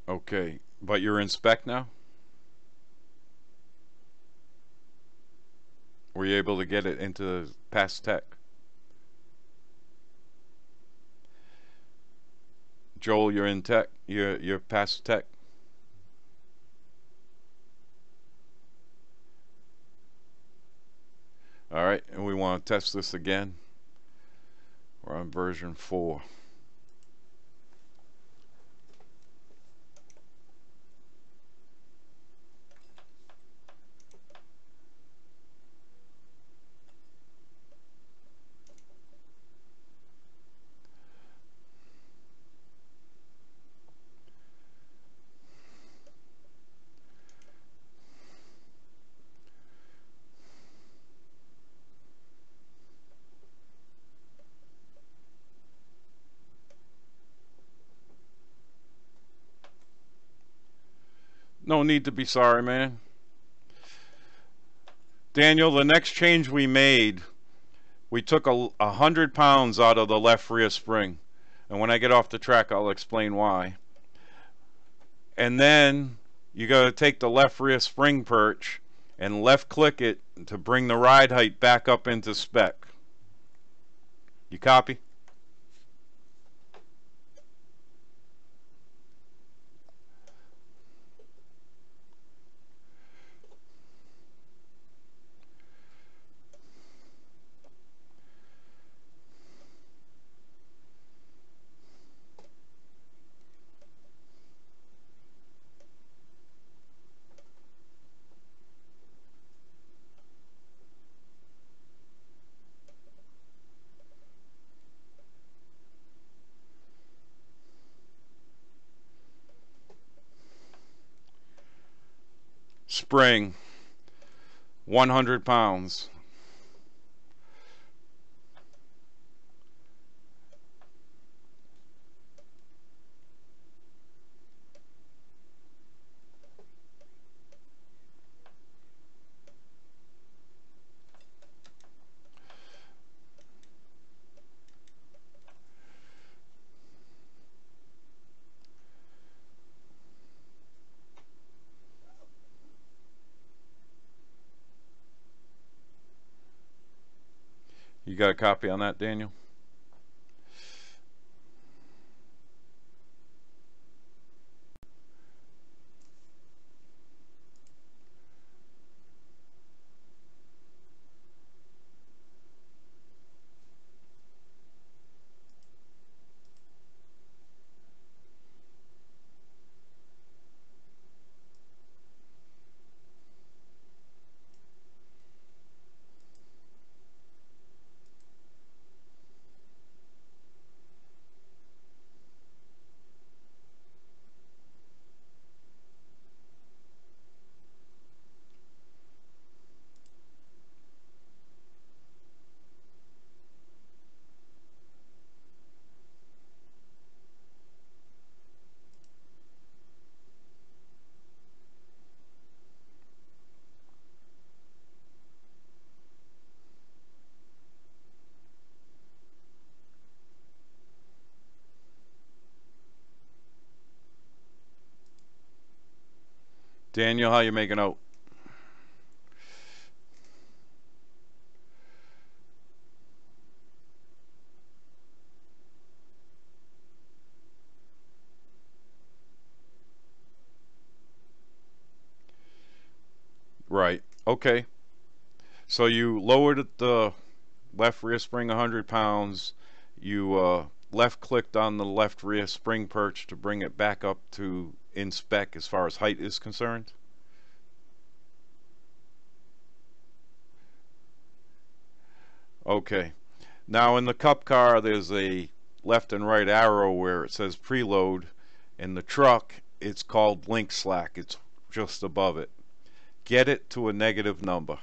Okay, but you're in spec now? Were you able to get it into past tech? Joel, you're in tech? You're past tech? Alright, and we want to test this again. We're on version 4. No need to be sorry, man. Daniel, the next change we made, we took 100 pounds out of the left rear spring. And when I get off the track, I'll explain why. And then you got to take the left rear spring perch and left click it to bring the ride height back up into spec. You copy? Spring, 100 pounds. You got a copy on that, Daniel? Daniel, how you making out? Right. Okay. So you lowered the left rear spring 100 pounds. You left clicked on the left rear spring perch to bring it back up to in spec as far as height is concerned. Okay. Now in the Cup car, there's a left and right arrow where it says preload. In the truck, it's called link slack. It's just above it. Get it to a negative number.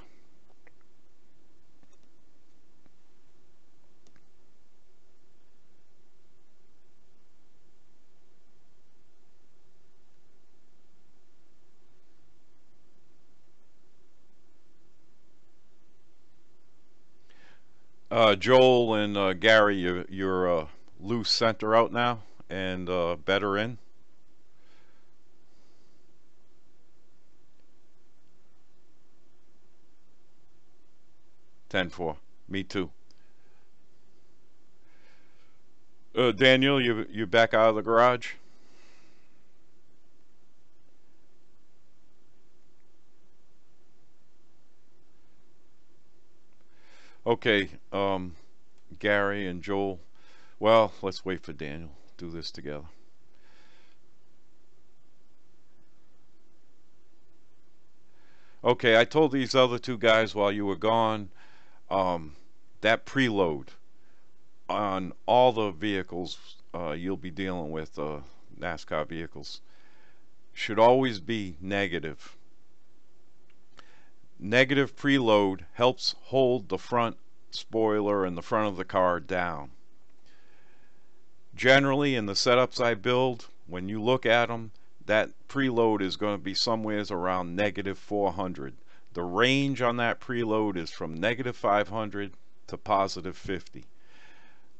Joel and Gary, you're loose center out now and better in. 10-4. Me too. Daniel, you back out of the garage? Okay. Gary and Joel. Well, let's wait for Daniel. Do this together. Okay, I told these other two guys while you were gone, um, that preload on all the vehicles you'll be dealing with, NASCAR vehicles, should always be negative. Negative preload helps hold the front spoiler and the front of the car down. Generally, in the setups I build, when you look at them, that preload is going to be somewhere around negative 400. The range on that preload is from negative 500 to positive 50.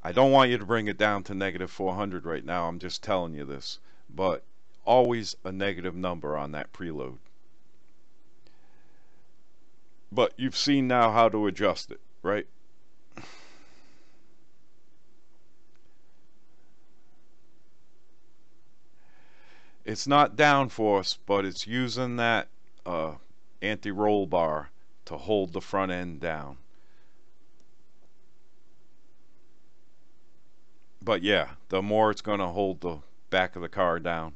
I don't want you to bring it down to negative 400 right now. I'm just telling you this. But always a negative number on that preload. But you've seen now how to adjust it, right? It's not downforce, but it's using that uh, anti-roll bar to hold the front end down. But yeah, the more it's going to hold the back of the car down.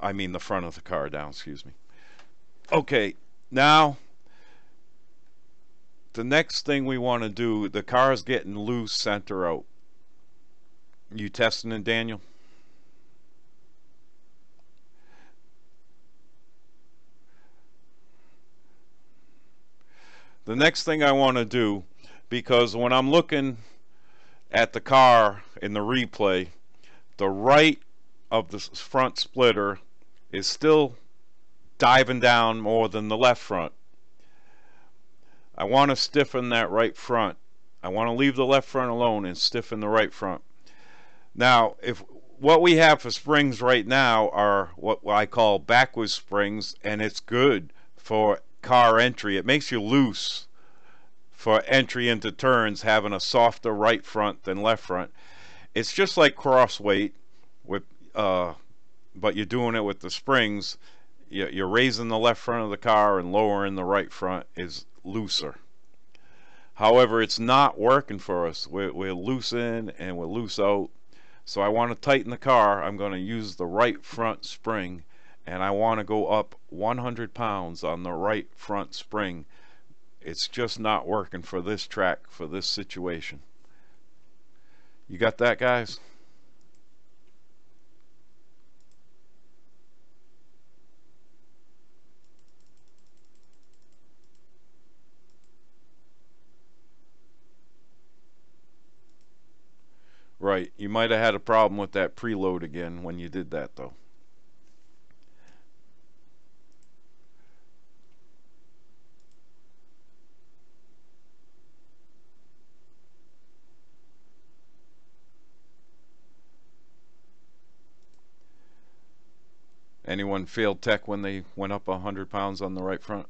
I mean the front of the car down, excuse me. Okay, now the next thing we want to do, the car's getting loose center out. You testing it, Daniel? The next thing I want to do, because when I'm looking at the car in the replay, the right of the front splitter is still diving down more than the left front. I want to stiffen that right front. I want to leave the left front alone and stiffen the right front. Now, if what we have for springs right now are what I call backwards springs, and it's good for car entry. It makes you loose for entry into turns, having a softer right front than left front. It's just like cross weight, with, but you're doing it with the springs. You're raising the left front of the car and lowering the right front is looser. However, it's not working for us. We're loose in and we're loose out. So I want to tighten the car. I'm going to use the right front spring, and I want to go up 100 pounds on the right front spring. It's just not working for this track, for this situation. You got that, guys? Right. You might have had a problem with that preload again when you did that, though. anyone failed tech when they went up 100 pounds on the right front?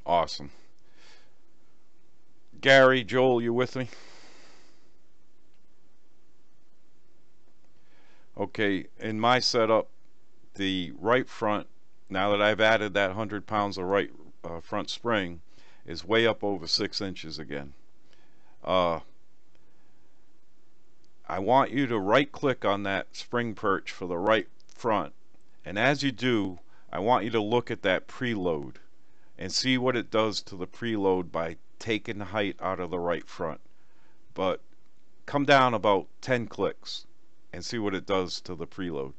Awesome. Gary, Joel, you with me? Okay, in my setup, the right front, now that I've added that 100 pounds of right front spring, is way up over 6 inches again. Uh, I want you to right click on that spring perch for the right front, and as you do, I want you to look at that preload and see what it does to the preload by taking the height out of the right front. But come down about 10 clicks and see what it does to the preload.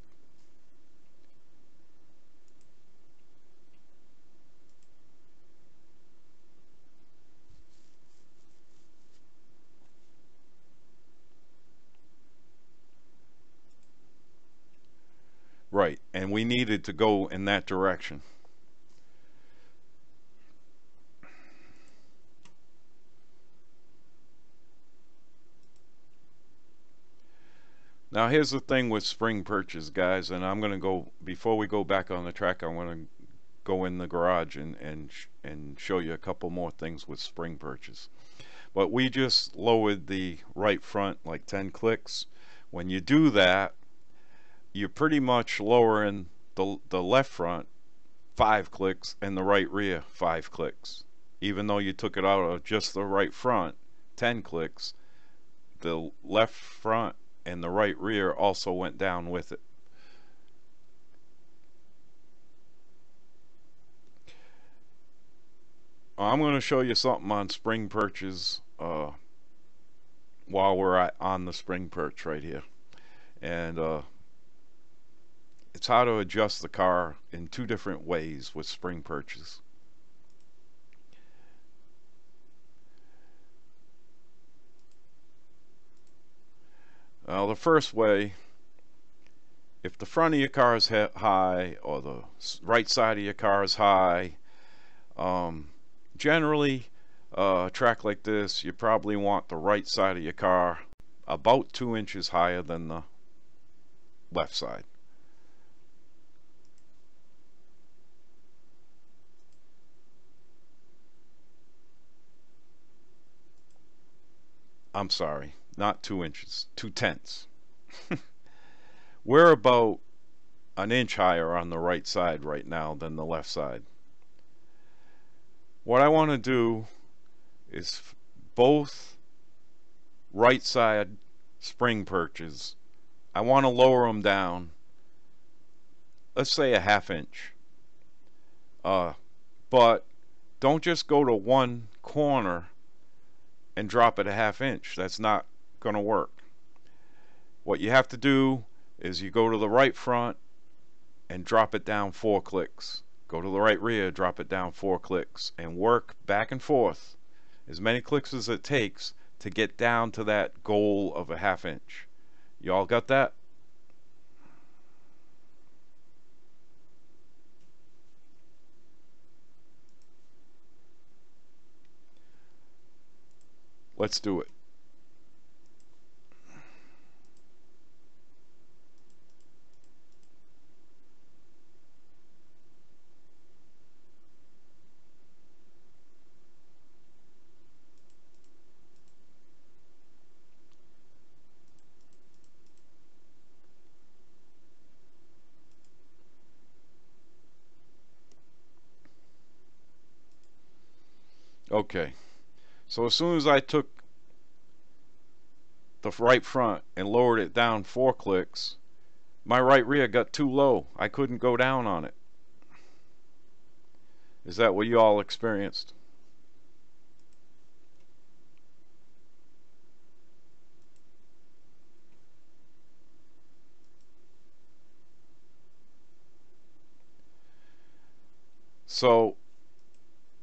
Right, and we needed to go in that direction. Now here's the thing with spring perches, guys, and I'm going to go, before we go back on the track, I want to go in the garage and show you a couple more things with spring perches. But we just lowered the right front like 10 clicks. When you do that, you're pretty much lowering the left front 5 clicks and the right rear 5 clicks. Even though you took it out of just the right front 10 clicks, the left front and the right rear also went down with it. I'm going to show you something on spring perches while we're on the spring perch right here. And it's how to adjust the car in 2 different ways with spring perches. The first way, if the front of your car is high or the right side of your car is high, generally a track like this, you probably want the right side of your car about 2 inches higher than the left side. I'm sorry, not 2 inches, 2/10. We're about an inch higher on the right side right now than the left side. What I want to do is both right side spring perches, I want to lower them down, let's say a ½ inch. But don't just go to one corner and drop it a ½ inch. That's not going to work. What you have to do is you go to the right front and drop it down 4 clicks. Go to the right rear, drop it down 4 clicks, and work back and forth as many clicks as it takes to get down to that goal of a ½ inch. You all got that? Let's do it. Okay, so as soon as I took the right front and lowered it down 4 clicks, my right rear got too low. I couldn't go down on it. Is that what you all experienced? So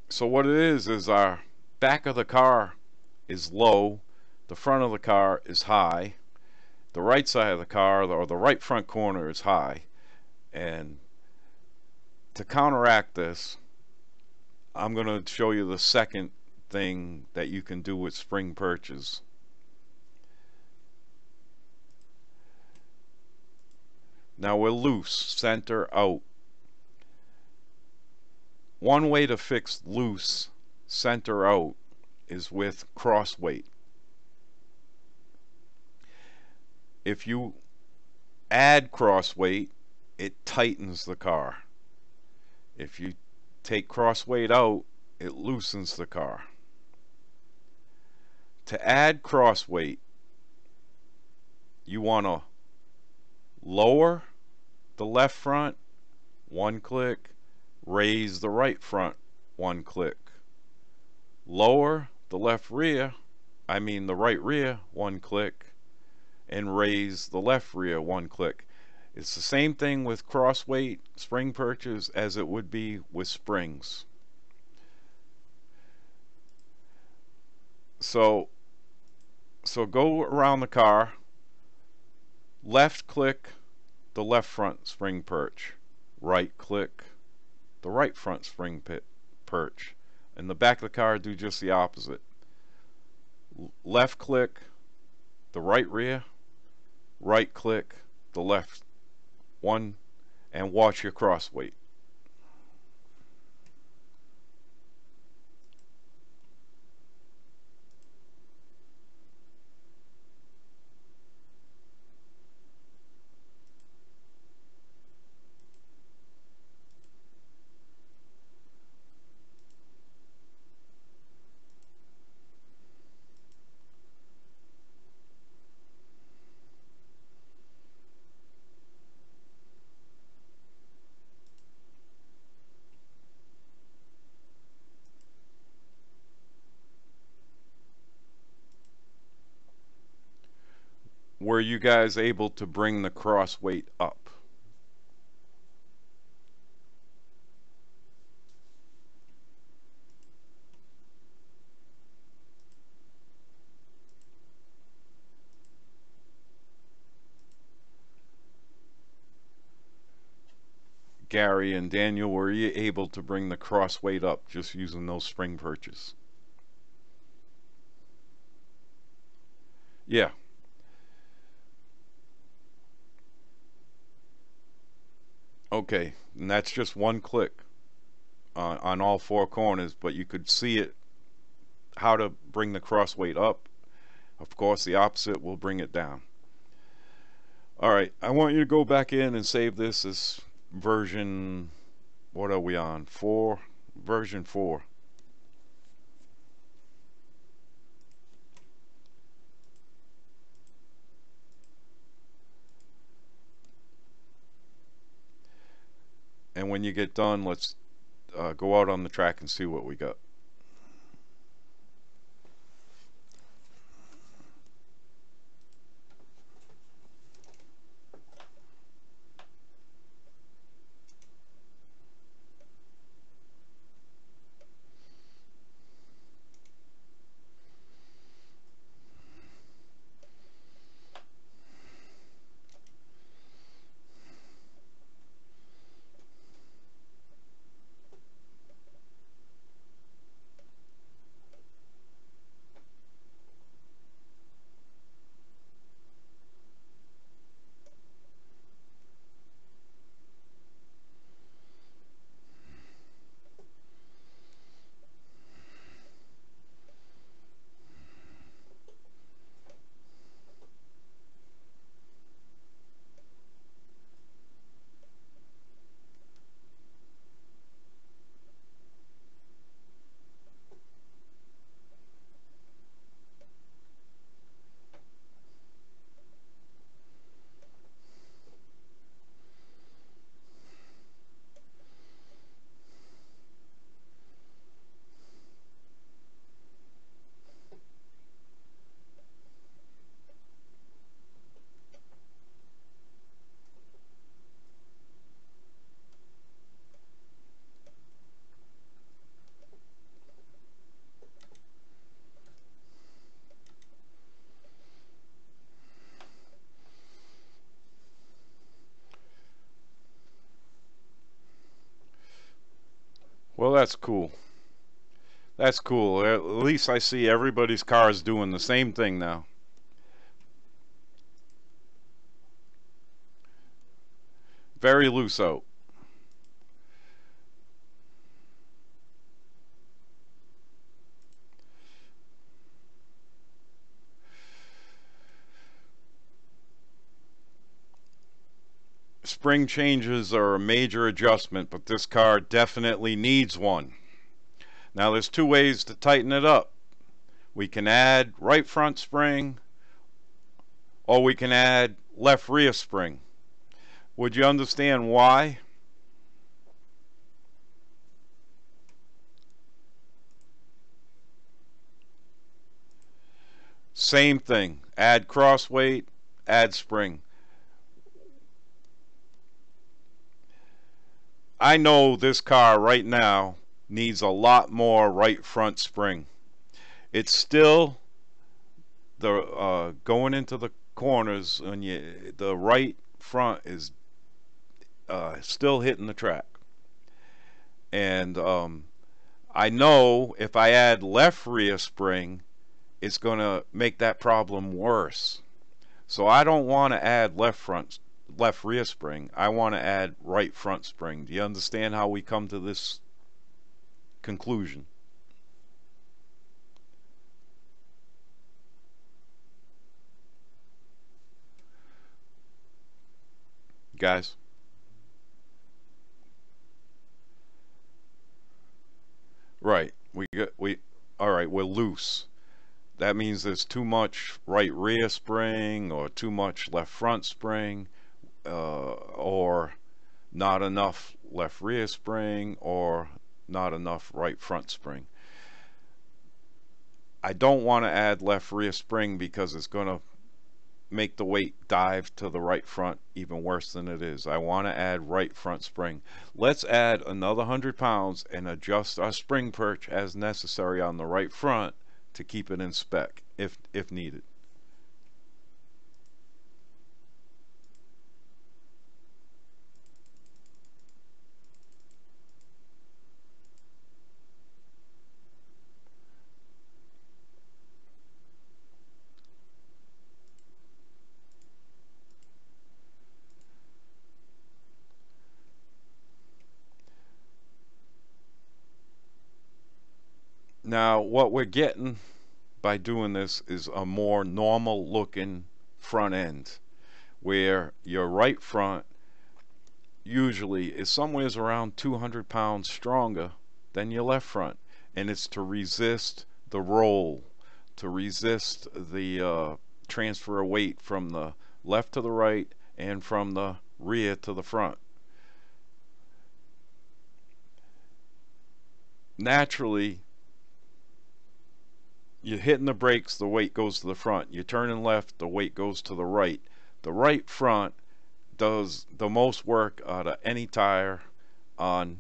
so what it is our back of the car is low, the front of the car is high, the right side of the car or the right front corner is high. And to counteract this, I'm going to show you the second thing that you can do with spring perches. Now we're loose, center out. One way to fix loose, center out is with cross weight. If you add cross weight, it tightens the car. If you take cross weight out, it loosens the car. To add cross weight, you want to lower the left front, one click, raise the right front, one click. Lower the left rear, the right rear, one click, and raise the left rear, one click. It's the same thing with cross weight spring perches as it would be with springs. So go around the car, left click the left front spring perch, right click the right front spring perch. In the back of the car, do just the opposite. Left click the right rear, right click the left one, and watch your cross weight. Were you guys able to bring the cross weight up? Gary and Daniel, were you able to bring the cross weight up just using those spring perches? Yeah. Okay, and that's just one click on all four corners, but you could see it, how to bring the cross weight up. Of course, the opposite will bring it down. Alright, I want you to go back in and save this as version, what are we on? 4? Version 4. And when you get done, let's go out on the track and see what we got. that's cool. That's cool. At least I see everybody's cars doing the same thing now. Very loose out. Spring changes are a major adjustment, but this car definitely needs one. Now there's two ways to tighten it up. We can add right front spring, or we can add left rear spring. Would you understand why? Same thing. Add cross weight, add spring. I know this car right now needs a lot more right front spring. It's still the going into the corners when the right front is still hitting the track, and I know if I add left rear spring, it's going to make that problem worse. So I don't want to add left rear spring. I want to add right front spring. Do you understand how we come to this conclusion? Guys? Right. We all right, we're loose. That means there's too much right rear spring or too much left front spring, or not enough left rear spring or not enough right front spring. I don't want to add left rear spring because it's going to make the weight dive to the right front even worse than it is. I want to add right front spring. Let's add another 100 pounds and adjust our spring perch as necessary on the right front to keep it in spec if needed. Now what we're getting by doing this is a more normal looking front end, where your right front usually is somewhere around 200 pounds stronger than your left front, and it's to resist the roll, to resist the transfer of weight from the left to the right and from the rear to the front. Naturally, you're hitting the brakes, the weight goes to the front. You're turning left, the weight goes to the right. The right front does the most work out of any tire on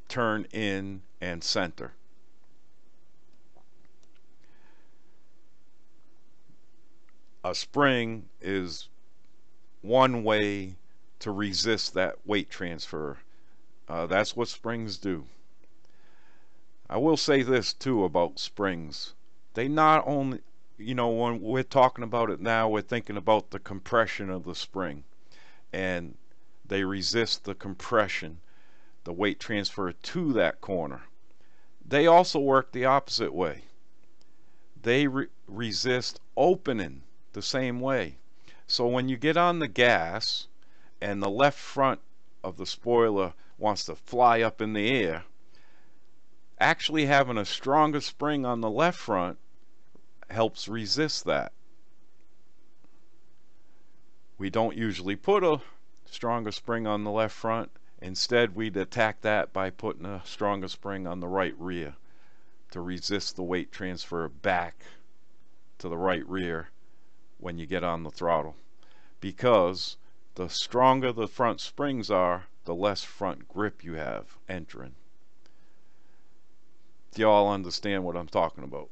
turn in and center. A spring is one way to resist that weight transfer. That's what springs do. I will say this too about springs. They not only, when we're talking about it now, we're thinking about the compression of the spring, and they resist the compression, the weight transfer to that corner. They also work the opposite way. They resist opening the same way. So when you get on the gas and the left front of the spoiler wants to fly up in the air, actually having a stronger spring on the left front helps resist that. We don't usually put a stronger spring on the left front. Instead, we'd attack that by putting a stronger spring on the right rear to resist the weight transfer back to the right rear when you get on the throttle. Because the stronger the front springs are, the less front grip you have entering. Do y'all understand what I'm talking about?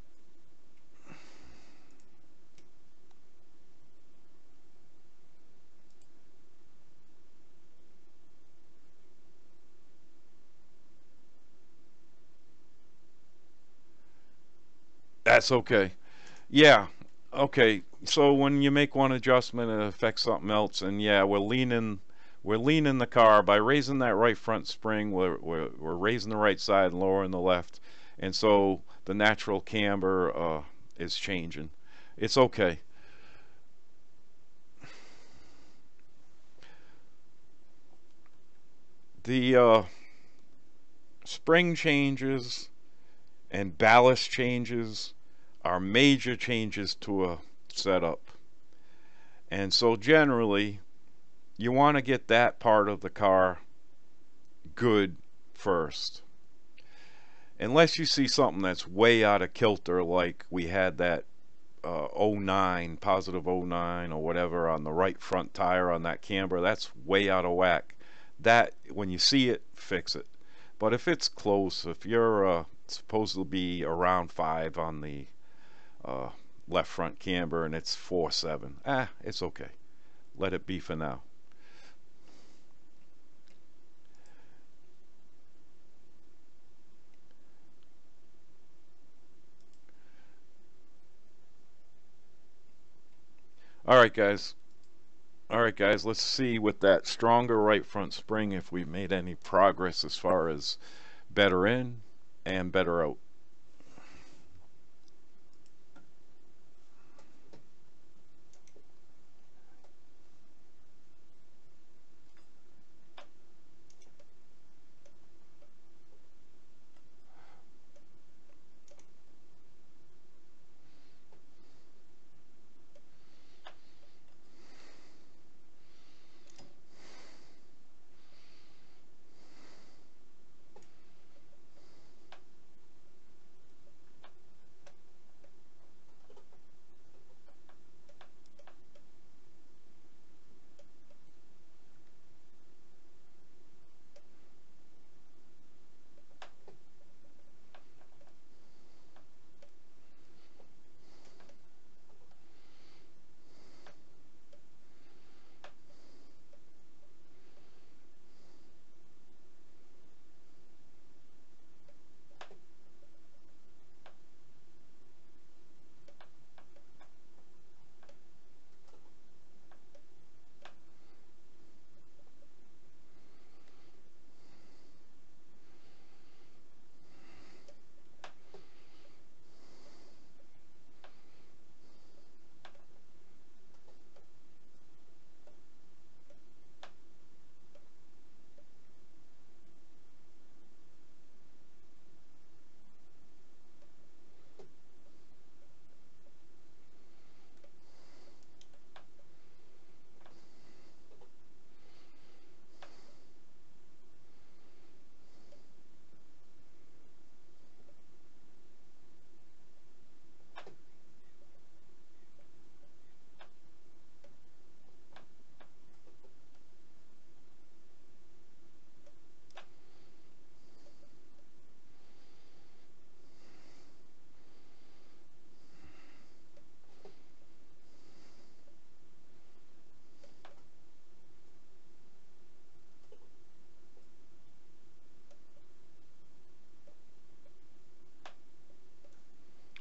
That's okay. Yeah. Okay. So when you make one adjustment, it affects something else, and yeah, we're leaning the car by raising that right front spring. We're raising the right side and lowering the left, and so the natural camber is changing. It's okay. The spring changes and ballast changes are major changes to a setup, and so generally you want to get that part of the car good first. Unless you see something that's way out of kilter, like we had that '09, positive '09 or whatever on the right front tire on that camber, that's way out of whack. That, when you see it, fix it. But if it's close, if you're supposed to be around 5 on the uh, left front camber and it's 4.7, it's okay. Let it be for now. All right, guys. All right, guys, let's see with that stronger right front spring if we made any progress as far as better in and better out.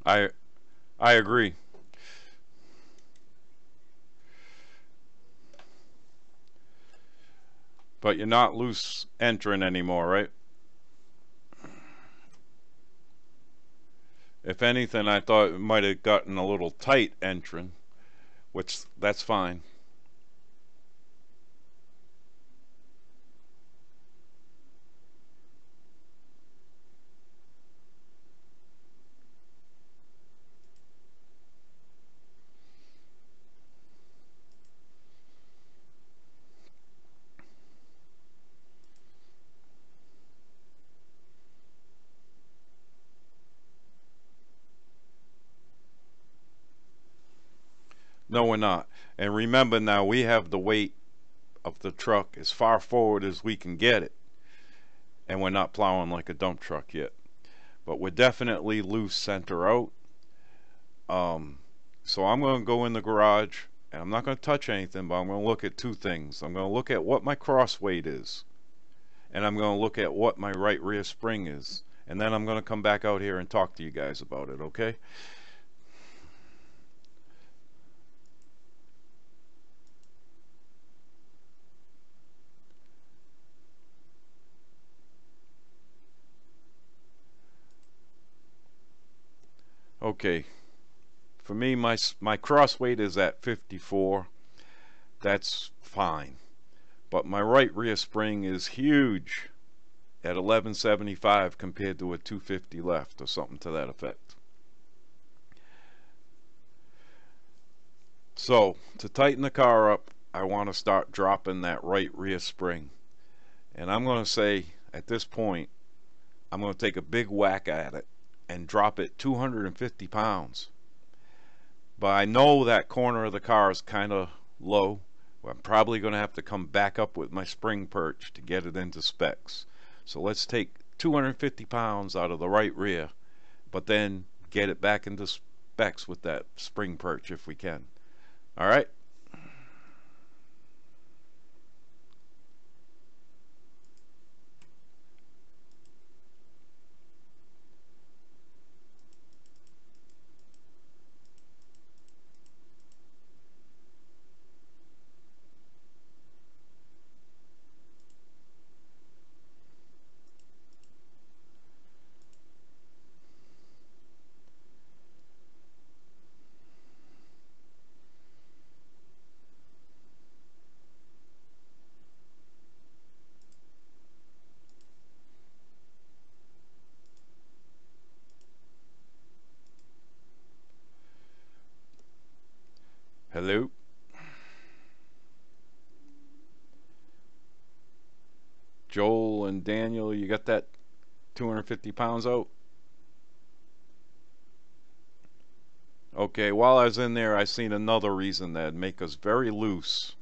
I I agree. But you're not loose entering anymore, right? If anything, I thought it might have gotten a little tight entering, which that's fine. No, we're not. And remember now, we have the weight of the truck as far forward as we can get it, and we're not plowing like a dump truck yet. But we're definitely loose center out. Um, so I'm going to go in the garage, and I'm not going to touch anything, but I'm going to look at two things. I'm going to look at what my cross weight is, and I'm going to look at what my right rear spring is. And then I'm going to come back out here and talk to you guys about it, okay? Okay, for me, my cross weight is at 54. That's fine. But my right rear spring is huge at 1175 compared to a 250 left or something to that effect. So to tighten the car up, I want to start dropping that right rear spring. And I'm going to say at this point, I'm going to take a big whack at it and drop it 250 pounds. But I know that corner of the car is kind of low. I'm probably going to have to come back up with my spring perch to get it into specs. So let's take 250 pounds out of the right rear, but then get it back into specs with that spring perch if we can. All right? Hello? Joel and Daniel, you got that 250 pounds out? Okay, while I was in there, I seen another reason that'd make us very loose.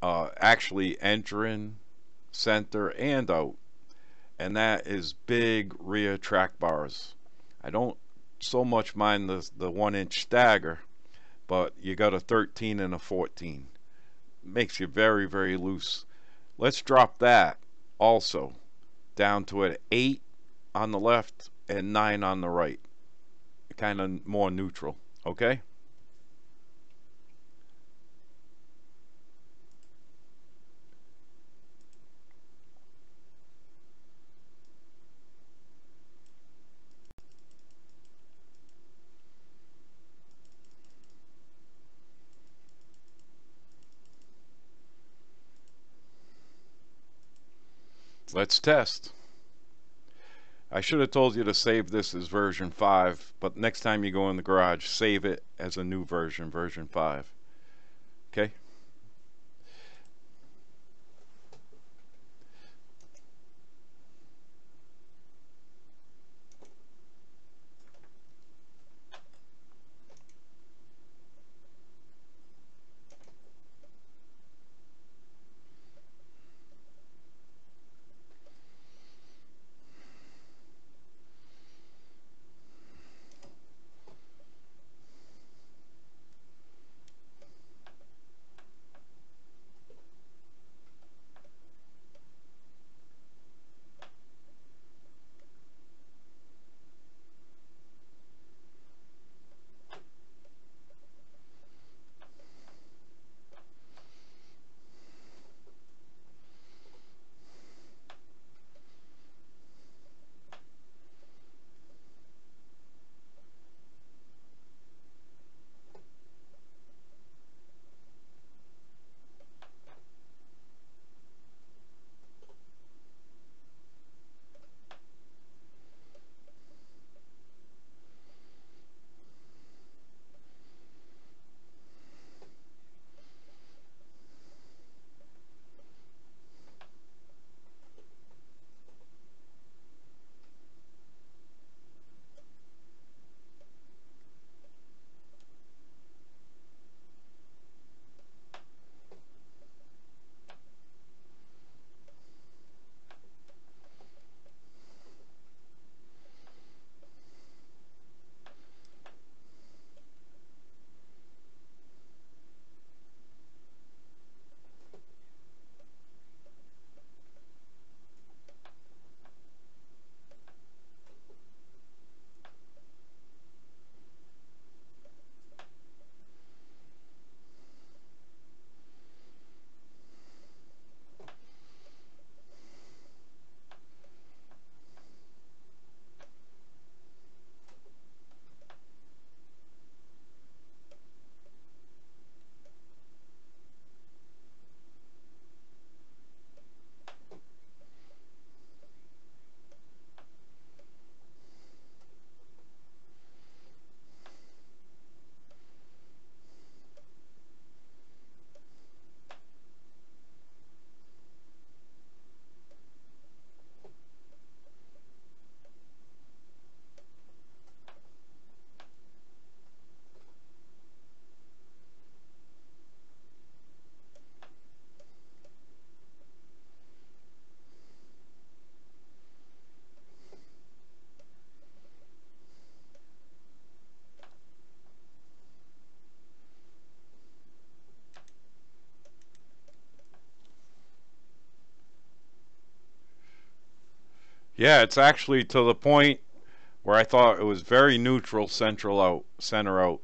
Actually entering, center, and out. And that is big rear track bars. I don't so much mind the 1 inch stagger, but you got a 13 and a 14. Makes you very, very loose. Let's drop that also down to an 8 on the left and 9 on the right. Kind of more neutral. Okay? Let's test. I should have told you to save this as version 5, but next time you go in the garage, save it as a new version, version 5. Okay? Yeah, it's actually to the point where I thought it was very neutral, central out, center out.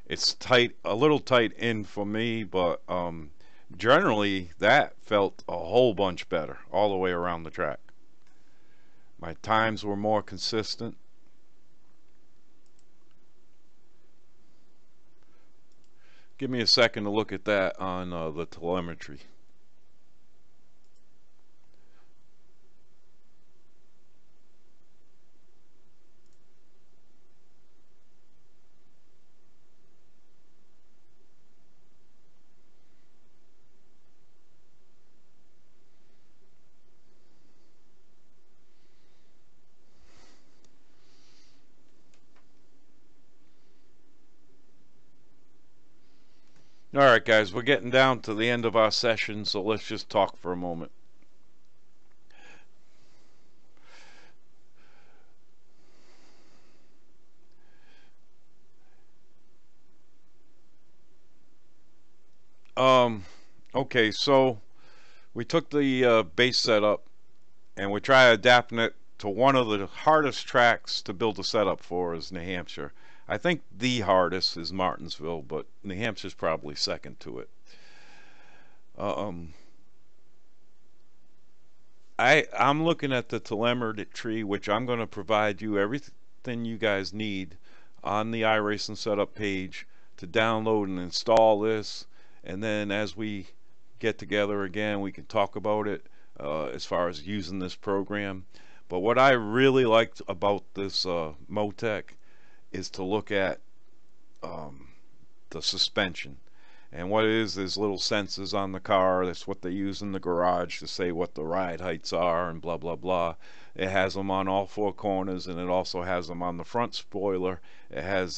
It's tight, a little tight in for me, but generally that felt a whole bunch better all the way around the track. My times were more consistent. Give me a second to look at that on the telemetry. All right, guys, we're getting down to the end of our session, so let's just talk for a moment. Um, okay, so we took the base setup and we try adapting it to one of the hardest tracks to build a setup for is New Hampshire. I think the hardest is Martinsville, but New Hampshire's probably second to it. Um, I'm looking at the telemetry, which I'm going to provide you everything you guys need on the iRacing setup page to download and install this, and then as we get together again, we can talk about it as far as using this program. But what I really liked about this Motec is to look at um, the suspension. And what it is little sensors on the car. That's what they use in the garage to say what the ride heights are and blah, blah, blah. It has them on all four corners, and it also has them on the front spoiler. It has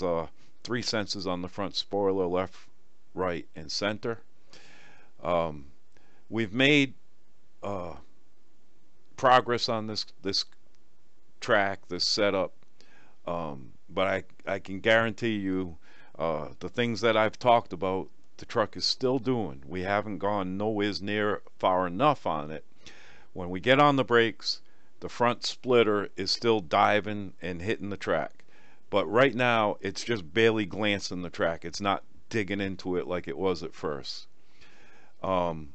three sensors on the front spoiler, left, right, and center. Um, we've made uh, progress on this track, this setup, but I can guarantee you the things that I've talked about, the truck is still doing. We haven't gone nowhere near far enough on it. When we get on the brakes, the front splitter is still diving and hitting the track. But right now, it's just barely glancing the track. It's not digging into it like it was at first. Um,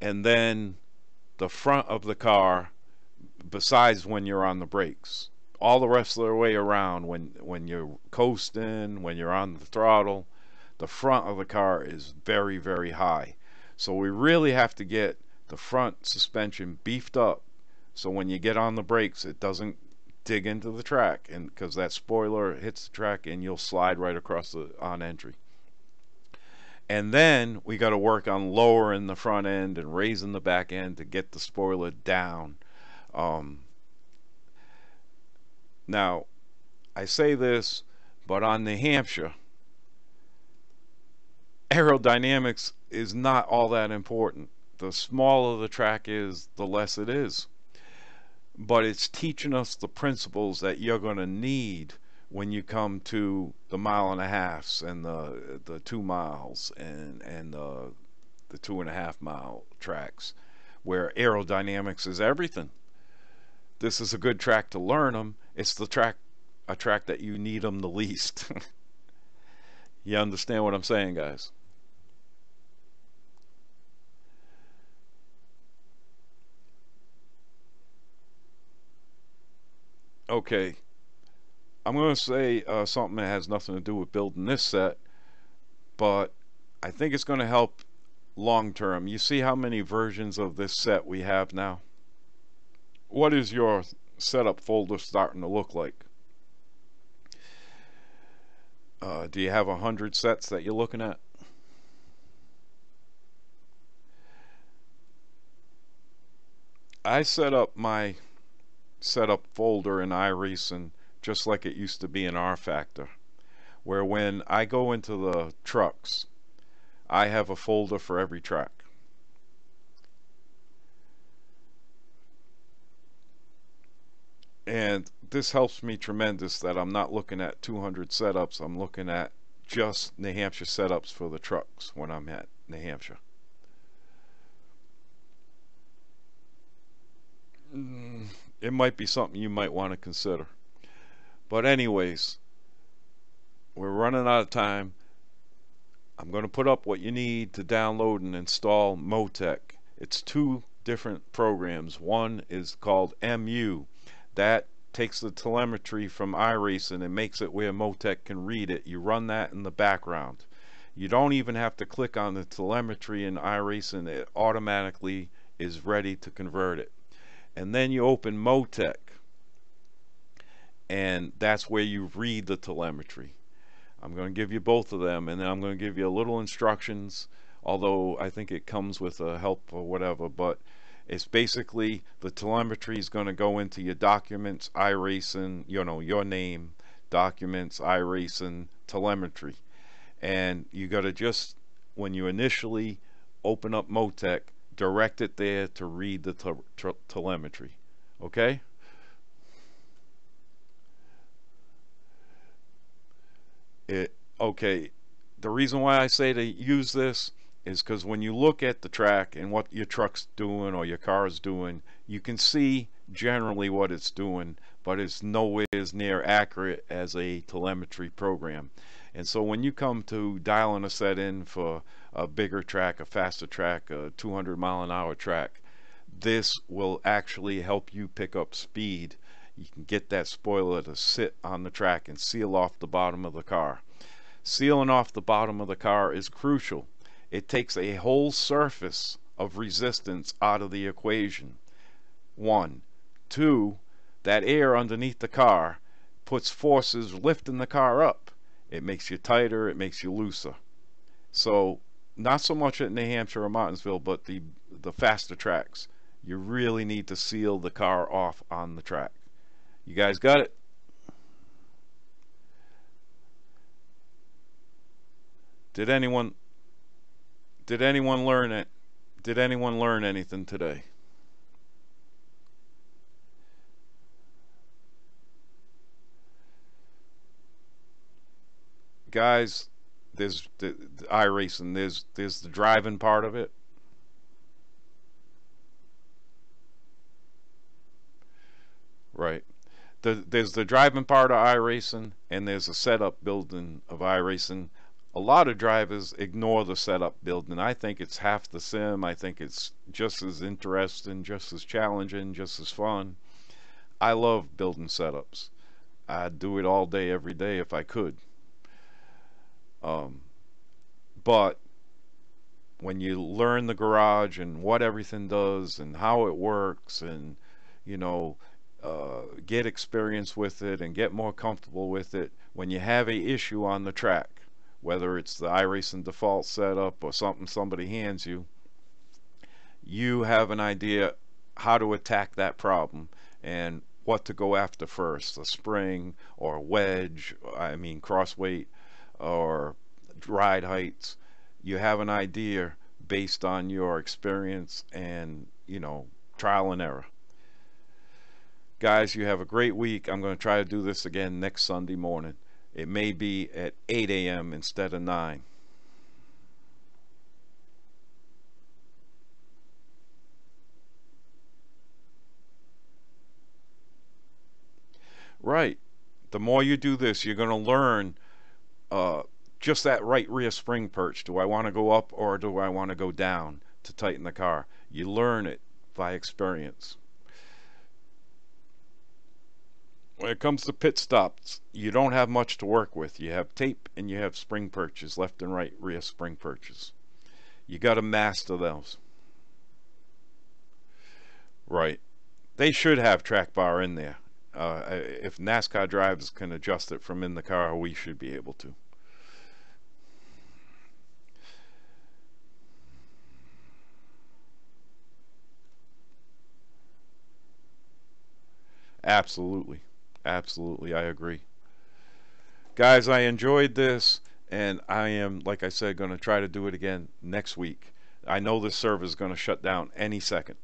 and then the front of the car, besides when you're on the brakes, all the rest of the way around, when you're coasting, when you're on the throttle, the front of the car is very, very high. So we really have to get the front suspension beefed up so when you get on the brakes it doesn't dig into the track, and because that spoiler hits the track and you'll slide right across the on entry. And then we got to work on lowering the front end and raising the back end to get the spoiler down. Um, Now, I say this, but on New Hampshire, aerodynamics is not all that important. The smaller the track is, the less it is. But it's teaching us the principles that you're going to need when you come to the mile and a halves and the 2 miles and the 2.5 mile tracks, where aerodynamics is everything. This is a good track to learn them. It's the track, a track that you need them the least. You understand what I'm saying, guys? Okay, I'm going to say something that has nothing to do with building this set, but I think it's going to help long term. You see how many versions of this set we have now? What is your setup folder starting to look like? Do you have 100 sets that you're looking at? I set up my setup folder in iRacing just like it used to be in R Factor, where when I go into the trucks, I have a folder for every track. And this helps me tremendous that I'm not looking at 200 setups. I'm looking at just New Hampshire setups for the trucks when I'm at New Hampshire. it might be something you might want to consider. But anyways, we're running out of time. I'm going to put up what you need to download and install Motec. It's two different programs. One is called MU. That takes the telemetry from iRacing and makes it where Motec can read it. You run that in the background. You don't even have to click on the telemetry in iRacing. It automatically is ready to convert it. And then you open Motec, and that's where you read the telemetry. I'm going to give you both of them, and then I'm going to give you a little instructions, although I think it comes with a help or whatever, but it's basically the telemetry is going to go into your documents, iRacing, your name, documents, iRacing, telemetry. And you got to just, when you initially open up Motec, direct it there to read the telemetry. Okay? Okay, the reason why I say to use this is because when you look at the track and what your truck's doing or your car is doing, you can see generally what it's doing, but it's nowhere near accurate as a telemetry program. And so when you come to dialing a set in for a bigger track, a faster track, a 200-mile-an-hour track, this will actually help you pick up speed. You can get that spoiler to sit on the track and seal off the bottom of the car. Sealing off the bottom of the car is crucial. It takes a whole surface of resistance out of the equation. One. Two, that air underneath the car puts forces lifting the car up. It makes you tighter, it makes you looser. So, not so much at New Hampshire or Martinsville, but the faster tracks. You really need to seal the car off on the track. You guys got it? Did anyone learn it? Did anyone learn anything today? Guys, there's the iRacing, there's the driving part of it. Right. There's the driving part of iRacing, and there's a setup building of iRacing. A lot of drivers ignore the setup building. I think it's half the sim. I think it's just as interesting, just as challenging, just as fun. I love building setups. I'd do it all day, every day if I could. Um, but when you learn the garage and what everything does and how it works, and you know get experience with it and get more comfortable with it, when you have a issue on the track, whether it's the iRacing default setup or something somebody hands you, you have an idea how to attack that problem and what to go after first, a spring or a wedge, I mean cross weight, or ride heights. You have an idea based on your experience and trial and error. Guys, you have a great week. I'm going to try to do this again next Sunday morning. It may be at 8 a.m. instead of 9. Right. The more you do this, you're going to learn uh, just that right rear spring perch. Do I want to go up or do I want to go down to tighten the car? You learn it by experience. When it comes to pit stops, you don't have much to work with. You have tape and you have spring perches, left and right rear spring perches. You got to master those. Right. They should have track bar in there. If NASCAR drivers can adjust it from in the car, we should be able to. Absolutely. Absolutely, I agree. Guys, I enjoyed this, and I am, like I said, going to try to do it again next week. I know this server is going to shut down any second.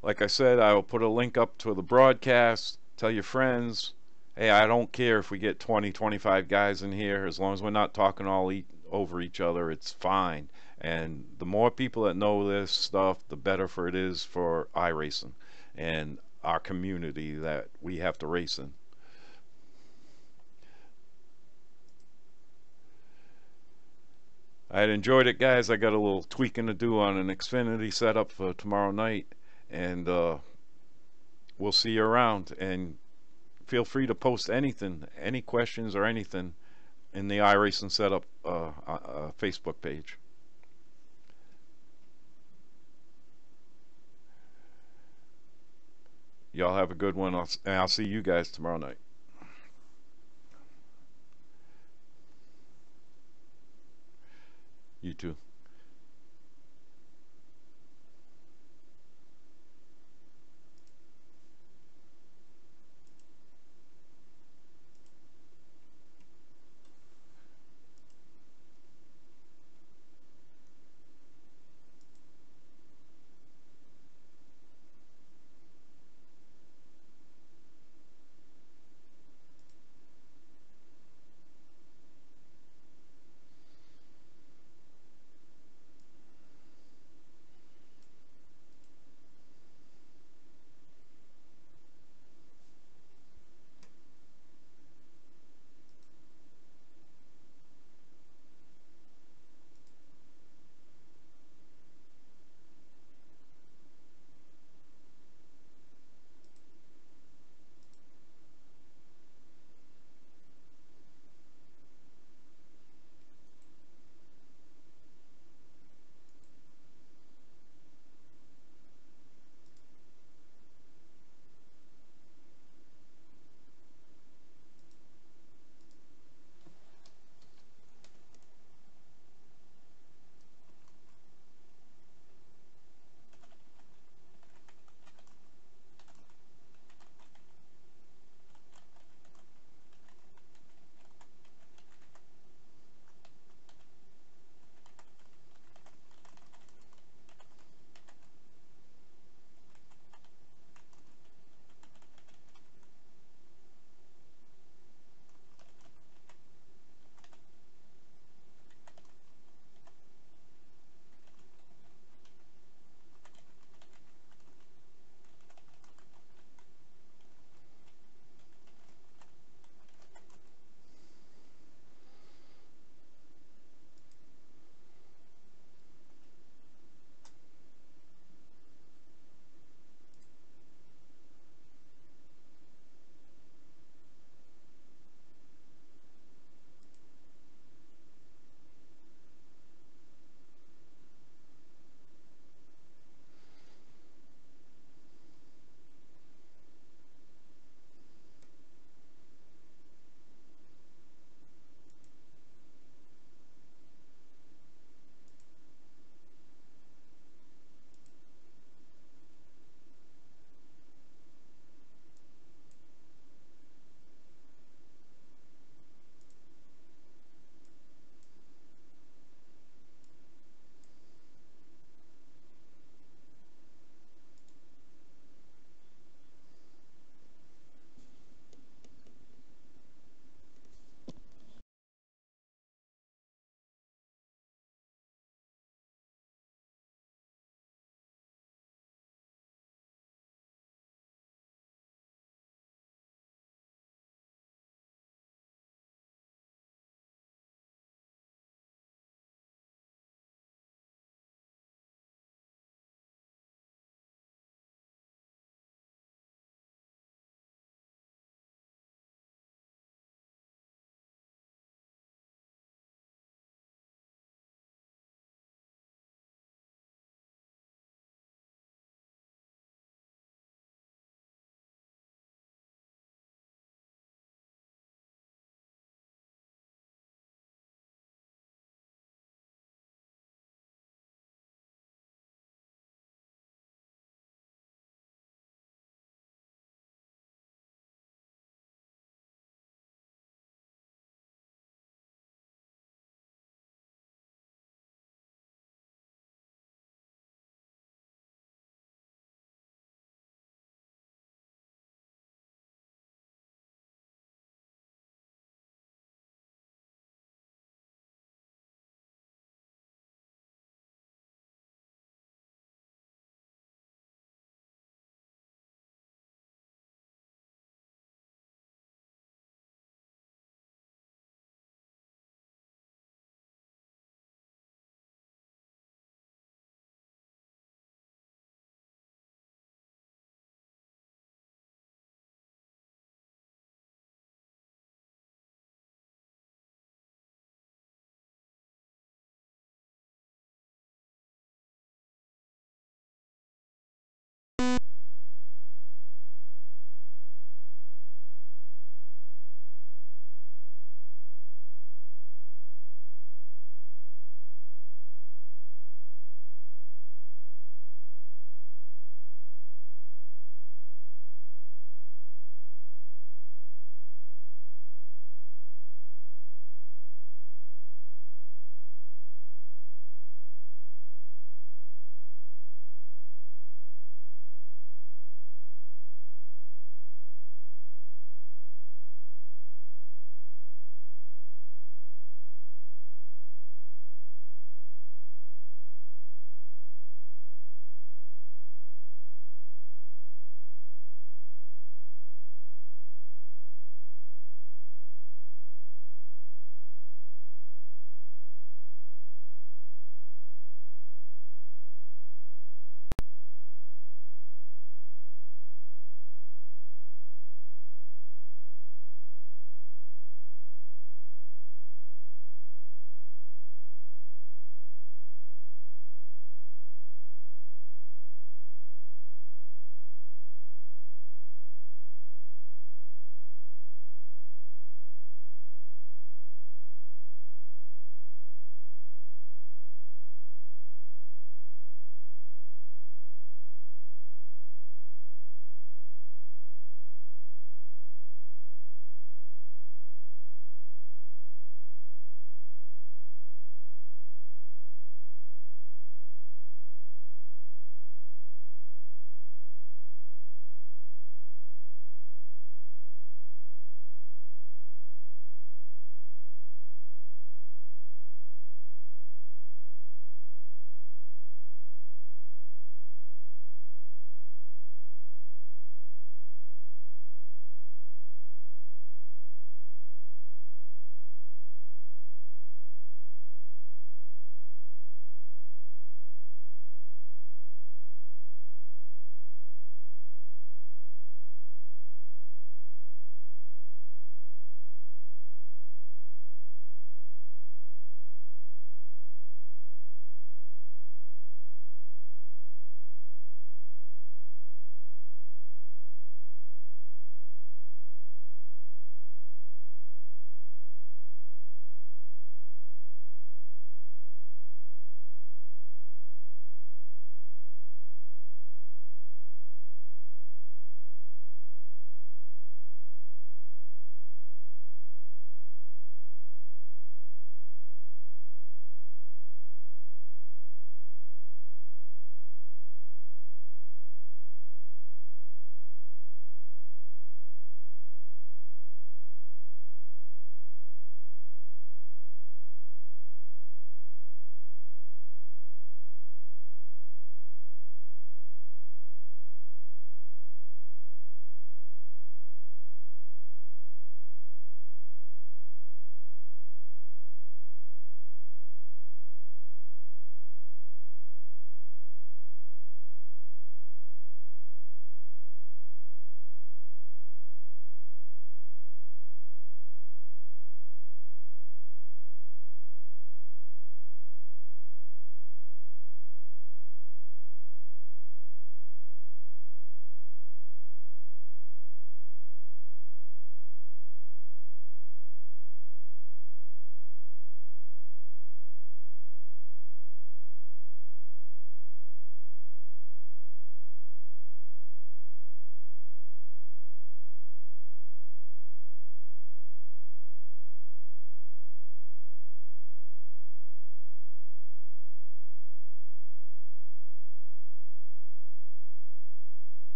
Like I said, I will put a link up to the broadcast. Tell your friends, hey, I don't care if we get 20, 25 guys in here, as long as we're not talking over each other, it's fine. And the more people that know this stuff, the better for it is for iRacing and our community that we have to race in. I had enjoyed it, guys. I got a little tweaking to do on an Xfinity setup for tomorrow night, and we'll see you around. And feel free to post anything, any questions or anything in the iRacing setup Facebook page. Y'all have a good one, and I'll see you guys tomorrow night. You too.